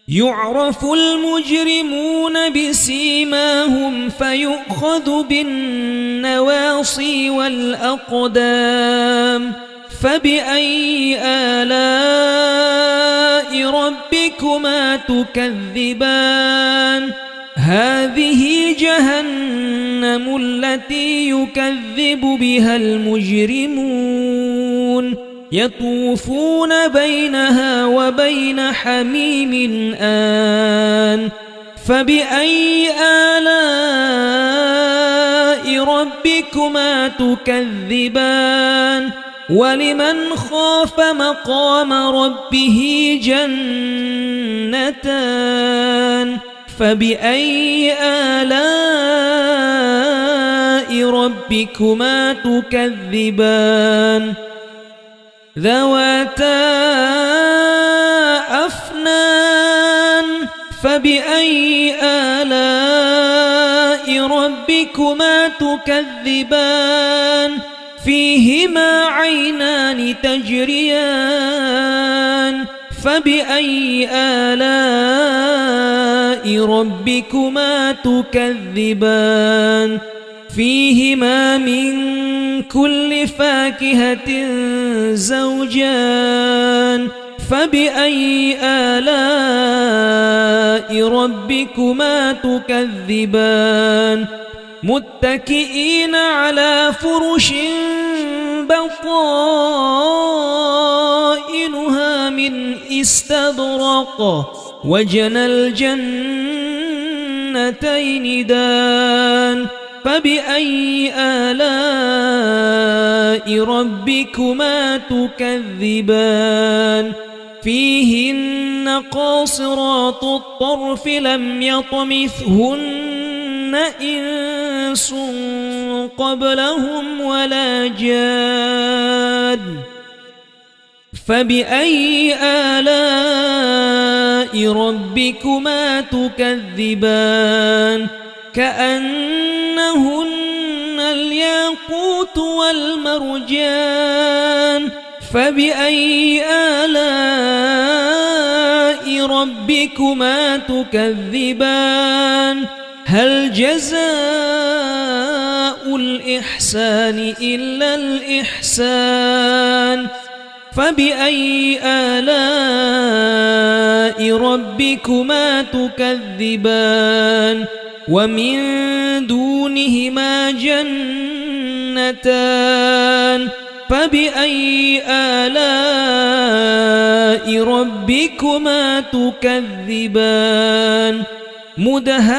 يعرف المجرمون بسيماهم فيؤخذ بالنواصي والأقدام فبأي آلاء ربكما تكذبان هذه جهنم التي يكذب بها المجرمون يطوفون بينها وبين حميم آن فبأي آلاء ربكما تكذبان ولمن خاف مقام ربه جنتان فبأي آلاء ربكما تكذبان ذواتا أفنان فبأي آلاء ربكما تكذبان فيهما عينان تجريان فبأي آلاء ربكما تكذبان فيهما من كل فاكهة زوجان فبأي آلاء ربكما تكذبان متكئين على فرش بطائنها من استبرق وجنى الجنتين دان فبأي آلاء ربكما تكذبان فيهن قاصرات الطرف لم يطمثهن إنس قبلهم ولا جان فبأي آلاء ربكما تكذبان كأنهن الياقوت والمرجان فبأي آلاء ربكما تكذبان هل جزاء الإحسان إلا الإحسان فبأي آلاء ربكما تكذبان ومن دونهما جنتان فبأي آلاء ربكما تكذبان مدهامتان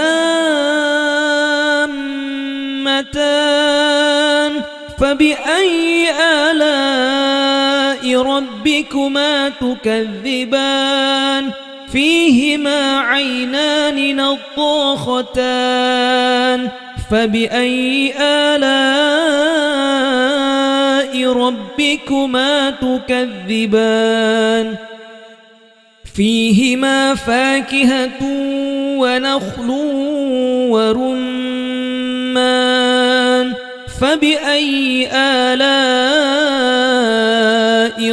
فبأي آلاء ربكما تكذبان فيهما عينان نضاختان فبأي آلاء ربكما تكذبان فيهما فاكهة ونخل ورمان فبأي آلاء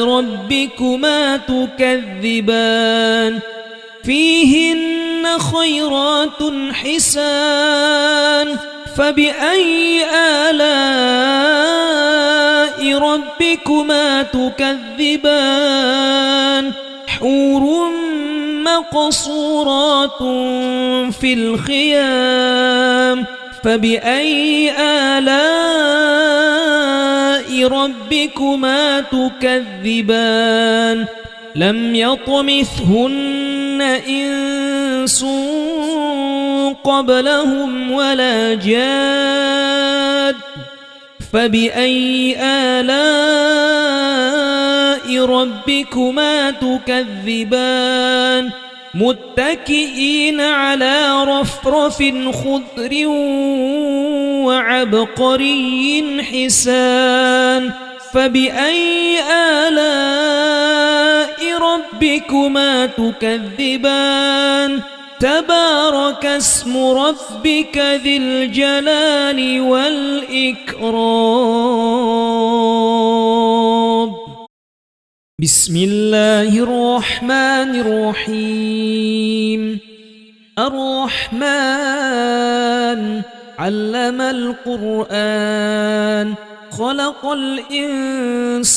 ربكما تكذبان فيهن خيرات حسان فبأي آلاء ربكما تكذبان حور مقصورات في الخيام فبأي آلاء ربكما تكذبان لم يطمثهن إنس قبلهم ولا جاد فبأي آلاء ربكما تكذبان متكئين على رفرف خضر وعبقري حسان فبأي آلاء ربكما تكذبان تبارك اسم ربك ذي الجلال والإكرام بسم الله الرحمن الرحيم الرحمن علم القرآن خلق الإنسان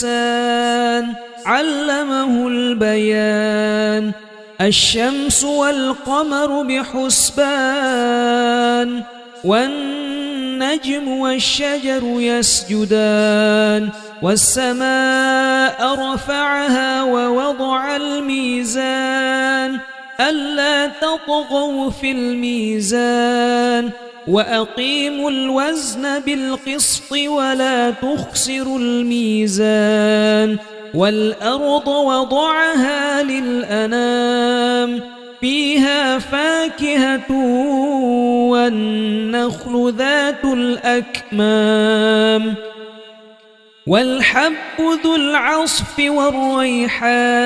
علمه البيان الشمس والقمر بحسبان والنجم والشجر يسجدان والسماء رفعها ووضع الميزان ألا تطغوا في الميزان وأقيموا الوزن بالقسط ولا تخسروا الميزان والأرض وضعها للأنام فيها فاكهة والنخل ذات الأكمام والحب ذو العصف والريحان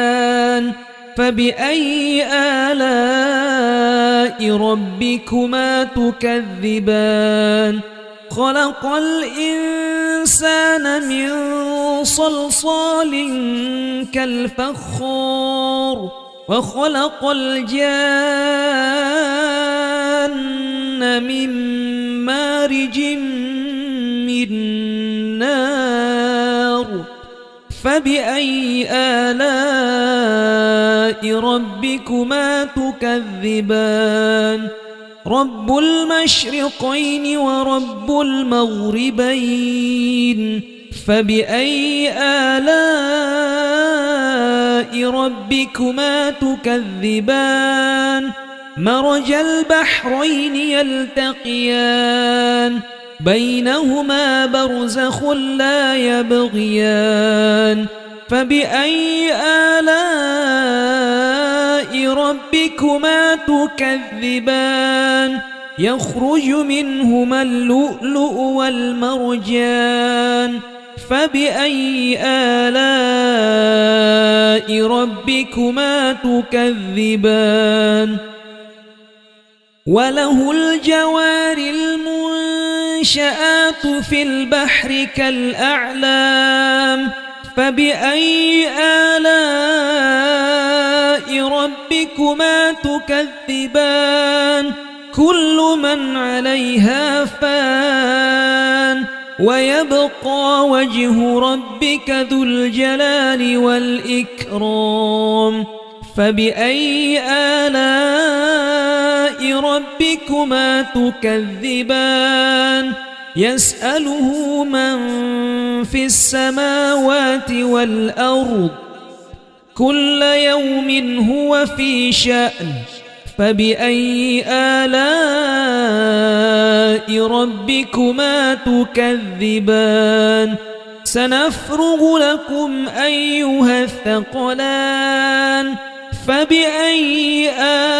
فبأي آلاء ربكما تكذبان خلق الإنسان من صلصال كالفخار وخلق الجان من مارج من نار فبأي آلاء ربكما تكذبان رب المشرقين ورب المغربين فبأي آلاء ربكما تكذبان مرج البحرين يلتقيان بينهما برزخ لا يبغيان فبأي آلاء ربكما تكذبان يخرج منهما اللؤلؤ والمرجان فبأي آلاء ربكما تكذبان وله الجوار المنشآت في البحر كالأعلام فبأي آلاء ربكما تكذبان كل من عليها فان ويبقى وجه ربك ذو الجلال والإكرام فبأي آلاء ربكما تكذبان يسأله من في السماوات والأرض كل يوم هو في شأن فبأي آلاء ربكما تكذبان سنفرغ لكم أيها الثقلان فبأي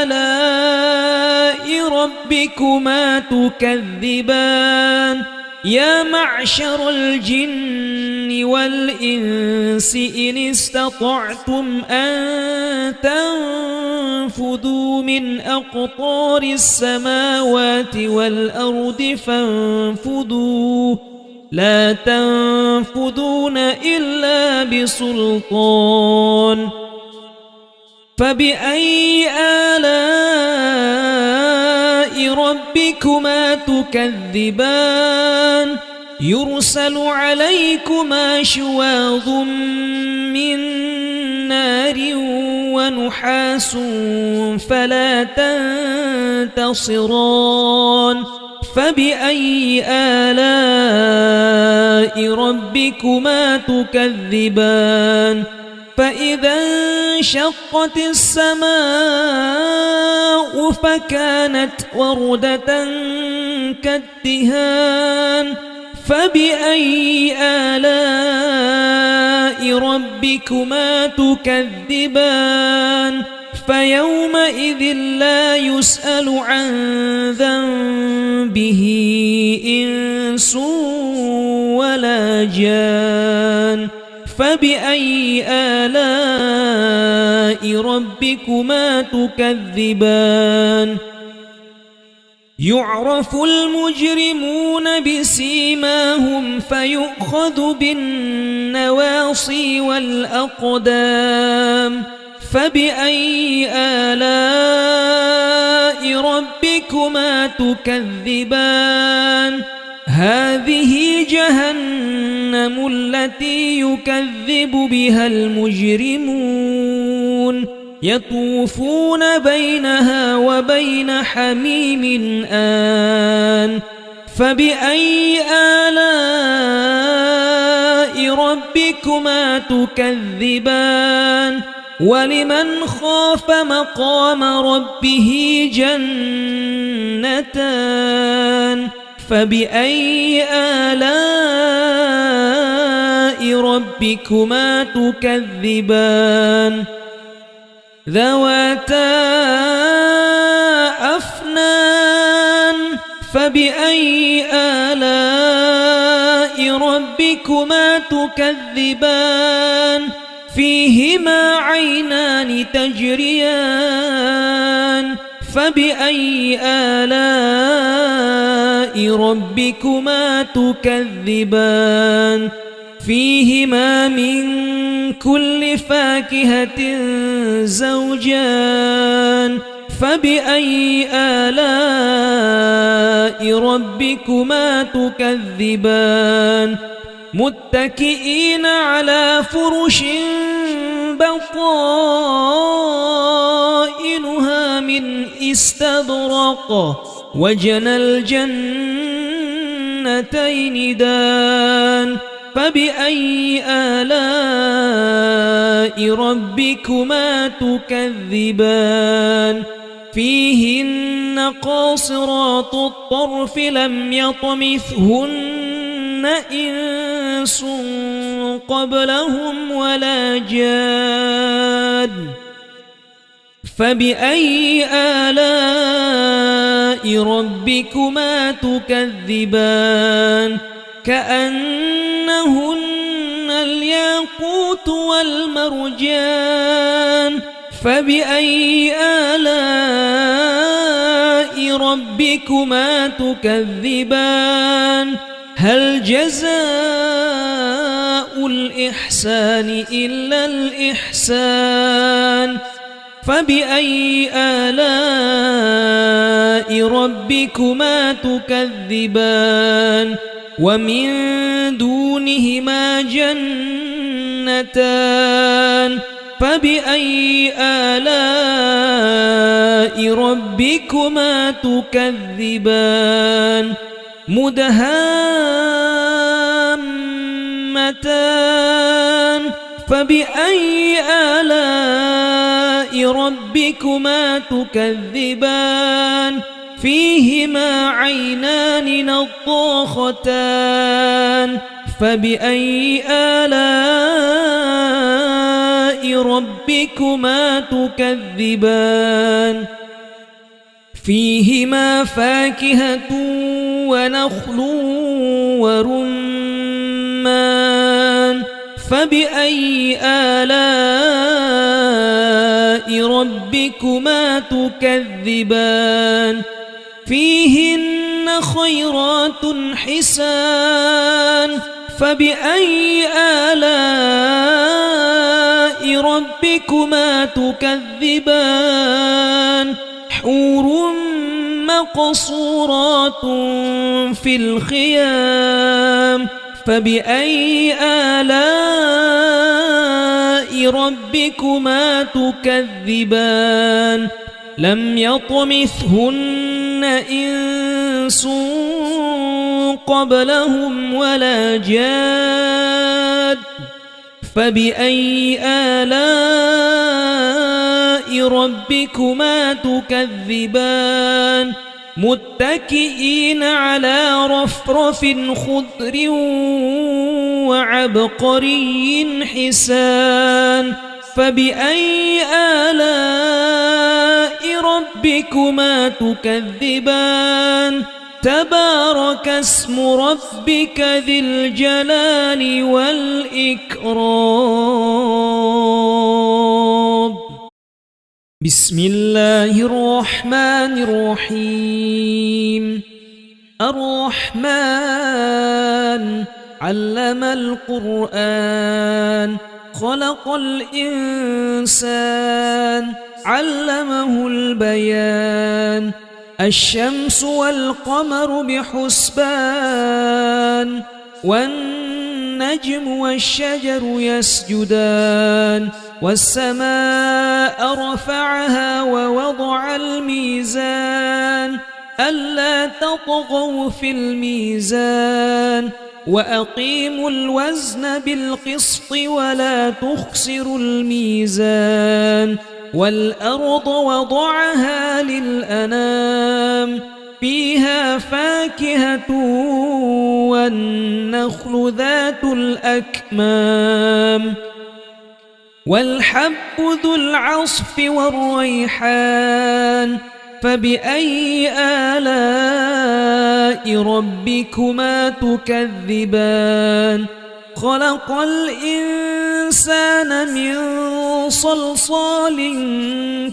آلاء ربكما تكذبان يا معشر الجن والإنس إن استطعتم أن تنفذوا من أقطار السماوات والأرض فانفذوا لا تنفذون إلا بسلطان فبأي آلاء ربكما تكذبان يرسل عليكما شواظ من نار ونحاس فلا تنتصران فبأي آلاء ربكما تكذبان فإذا انشقت السماء فكانت وردة كالدهان فبأي آلاء ربكما تكذبان فيومئذ لا يسأل عن ذنبه إنس ولا جان فبأي آلاء ربكما تكذبان يعرف المجرمون بسيماهم فيؤخذ بالنواصي والأقدام فبأي آلاء ربكما تكذبان هذه جهنم التي يكذب بها المجرمون يطوفون بينها وبين حميم آن فبأي آلاء ربكما تكذبان ولمن خاف مقام ربه جنتان فبأي آلاء ربكما تكذبان ذواتا أفنان فبأي آلاء ربكما تكذبان فيهما عينان تجريان فبأي آلاء ربكما تكذبان فيهما من كل فاكهة زوجان فبأي آلاء ربكما تكذبان متكئين على فرش بطائنها من استبرق وجنى الجنتين دان فبأي آلاء ربكما تكذبان فيهن قاصرات الطرف لم يطمثهن إنس قبلهم ولا جان فبأي آلاء ربكما تكذبان كأنهن الياقوت والمرجان فبأي آلاء ربكما تكذبان هل جزاء الإحسان إلا الإحسان فبأي آلاء ربكما تكذبان ومن دونهما جنتان فبأي آلاء ربكما تكذبان مدهامتان فبأي آلاء ربكما تكذبان فيهما عينان نضاختان فبأي آلاء ربكما تكذبان فيهما فاكهة ونخل ورمان فبأي آلاء ربكما تكذبان فيهن خيرات حسان فبأي آلاء ربكما تكذبان حور مقصورات في الخيام فبأي آلاء ربكما تكذبان لم يطمثهن إنس قبلهم ولا جاد فبأي آلاء ربكما تكذبان متكئين على رفرف خضر وعبقري حسان فبأي آلاء ربكما تكذبان تبارك اسم ربك ذي الجلال والإكرام بسم الله الرحمن الرحيم الرحمن علم القرآن خلق الإنسان علمه البيان الشمس والقمر بحسبان والنجم والشجر يسجدان والسماء رفعها ووضع الميزان ألا تطغوا في الميزان وأقيموا الوزن بالقسط ولا تخسروا الميزان والأرض وضعها للأنام فيها فاكهة والنخل ذات الأكمام والحب ذو العصف والريحان فبأي آلاء ربكما تكذبان خلق الإنسان من صلصال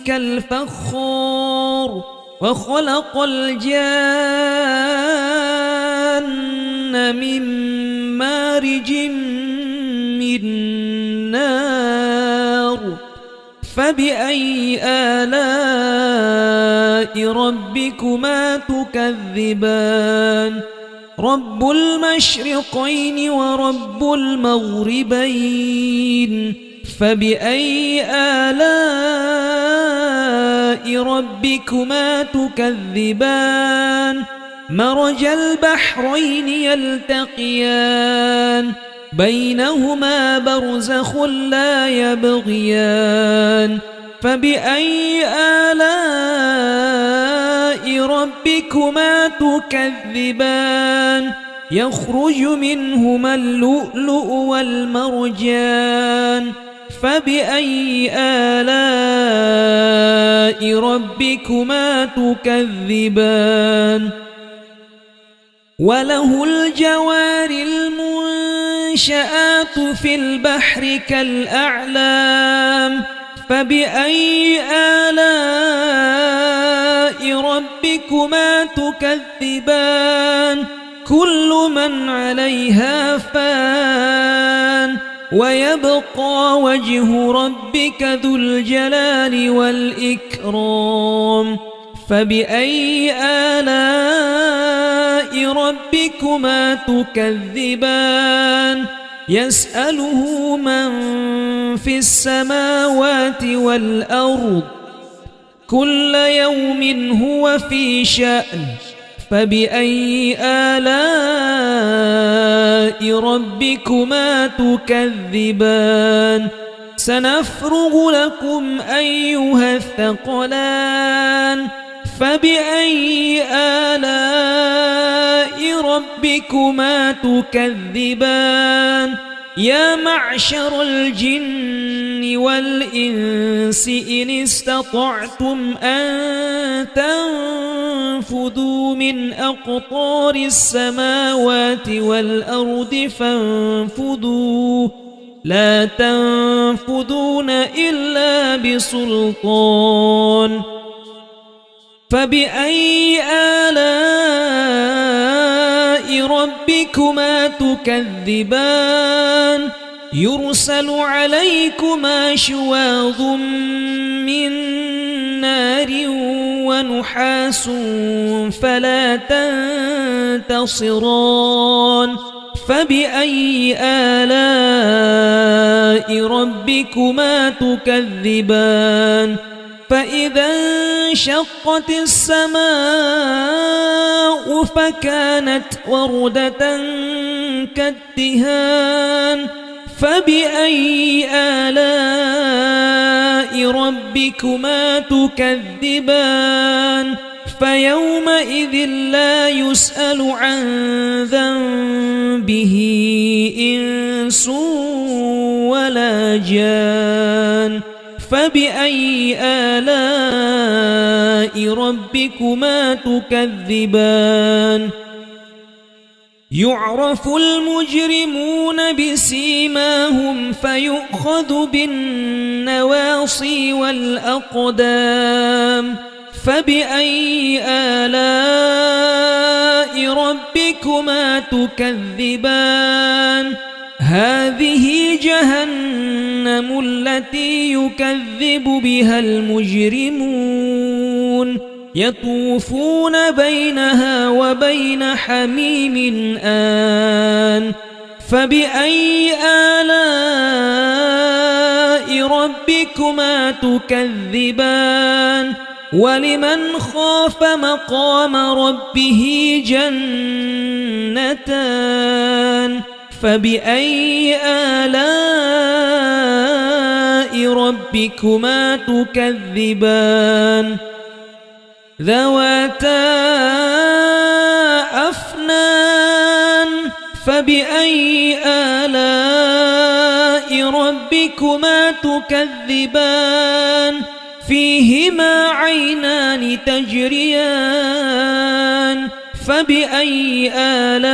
كالفخار وخلق الجان من مارج من نار فبأي آلاء ربكما تكذبان رب المشرقين ورب المغربين فبأي آلاء ربكما تكذبان مرج البحرين يلتقيان بينهما برزخ لا يبغيان فبأي آلاء ربكما تكذبان يخرج منهما اللؤلؤ والمرجان فبأي آلاء ربكما تكذبان وله الجوار المنشآت في البحر كالأعلام فبأي آلاء ربكما تكذبان كل من عليها فان ويبقى وجه ربك ذو الجلال والإكرام فبأي آلاء ربكما تكذبان يسأله من في السماوات والأرض كل يوم هو في شأن فبأي آلاء ربكما تكذبان سنفرغ لكم أيها الثقلان فبأي آلاء ربكما تكذبان يا معشر الجن والإنس إن استطعتم أن تنفذوا من أقطار السماوات والأرض فانفذوا لا تنفذون إلا بسلطان فبأي آلاء ربكما تكذبان يرسل عليكما شواظ من نار ونحاس فلا تنتصران فبأي آلاء ربكما تكذبان فإذا انشقت السماء فكانت وردة كالدهان فبأي آلاء ربكما تكذبان فيومئذ لا يسأل عن ذنبه إنس ولا جان فبأي آلاء ربكما تكذبان يعرف المجرمون بسيماهم فيؤخذ بالنواصي والأقدام فبأي آلاء ربكما تكذبان هذه جهنم التي يكذب بها المجرمون يطوفون بينها وبين حميم آن فبأي آلاء ربكما تكذبان ولمن خاف مقام ربه جنتان فبأي آلاء ربكما تكذبان ذواتا أفنان فبأي آلاء ربكما تكذبان فيهما عينان تجريان فبأي آلاء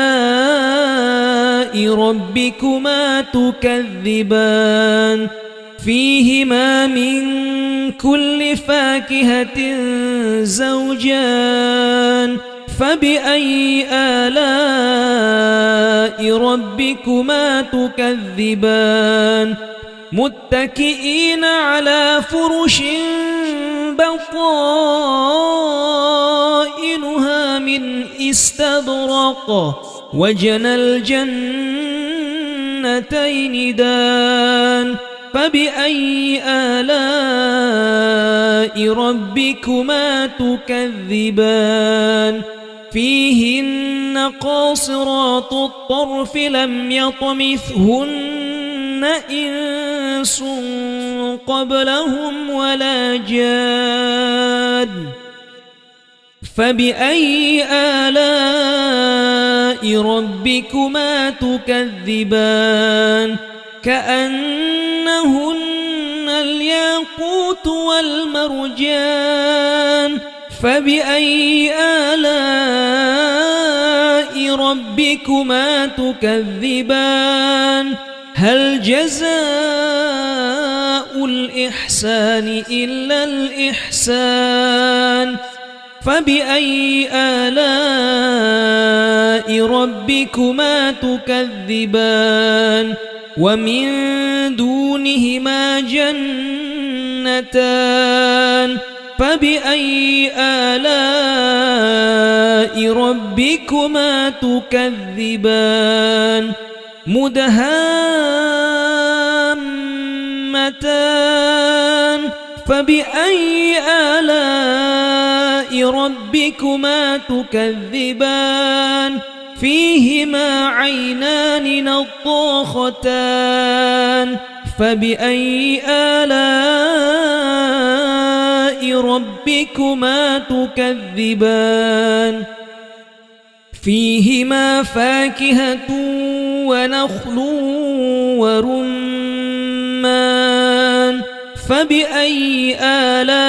ربكما تكذبان فيهما من كل فاكهة زوجان فبأي آلاء ربكما تكذبان متكئين على فرش بطائنها من استبرق وجنى الجنتين دان فبأي آلاء ربكما تكذبان فيهن قاصرات الطرف لم يطمثهن إنس قبلهم ولا جان فبأي آلاء ربكما تكذبان كأنهن الياقوت والمرجان فبأي آلاء ربكما تكذبان هل جزاء الإحسان إلا الإحسان فبأي آلاء ربكما تكذبان ومن دونهما جنتان فبأي آلاء ربكما تكذبان مدهامتان فبأي آلاء ربكما تكذبان فيهما عينان نضاختان فبأي آلاء ربكما تكذبان فيهما فاكهة ونخل ورمان فبأي آلاء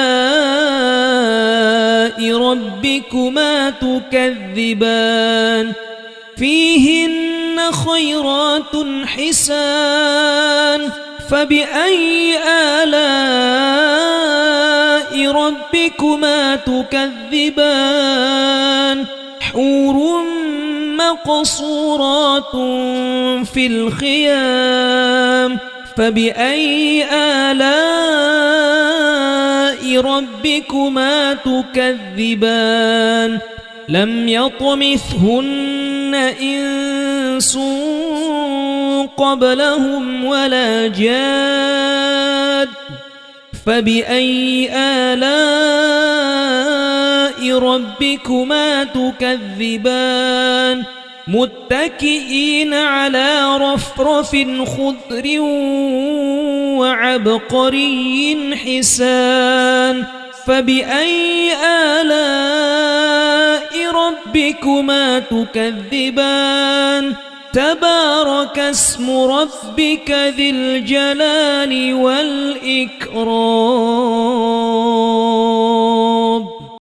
ربكما تكذبان فيهن خيرات حسان فبأي آلاء ربكما تكذبان حور مقصورات في الخيام فبأي آلاء ربكما تكذبان لم يطمثهن إنس قبلهم ولا جاد فبأي آلاء ربكما تكذبان متكئين على رفرف خضر وعبقري حسان فبأي آلاء ربكما تكذبان تبارك اسم ربك ذي الجلال والإكرام.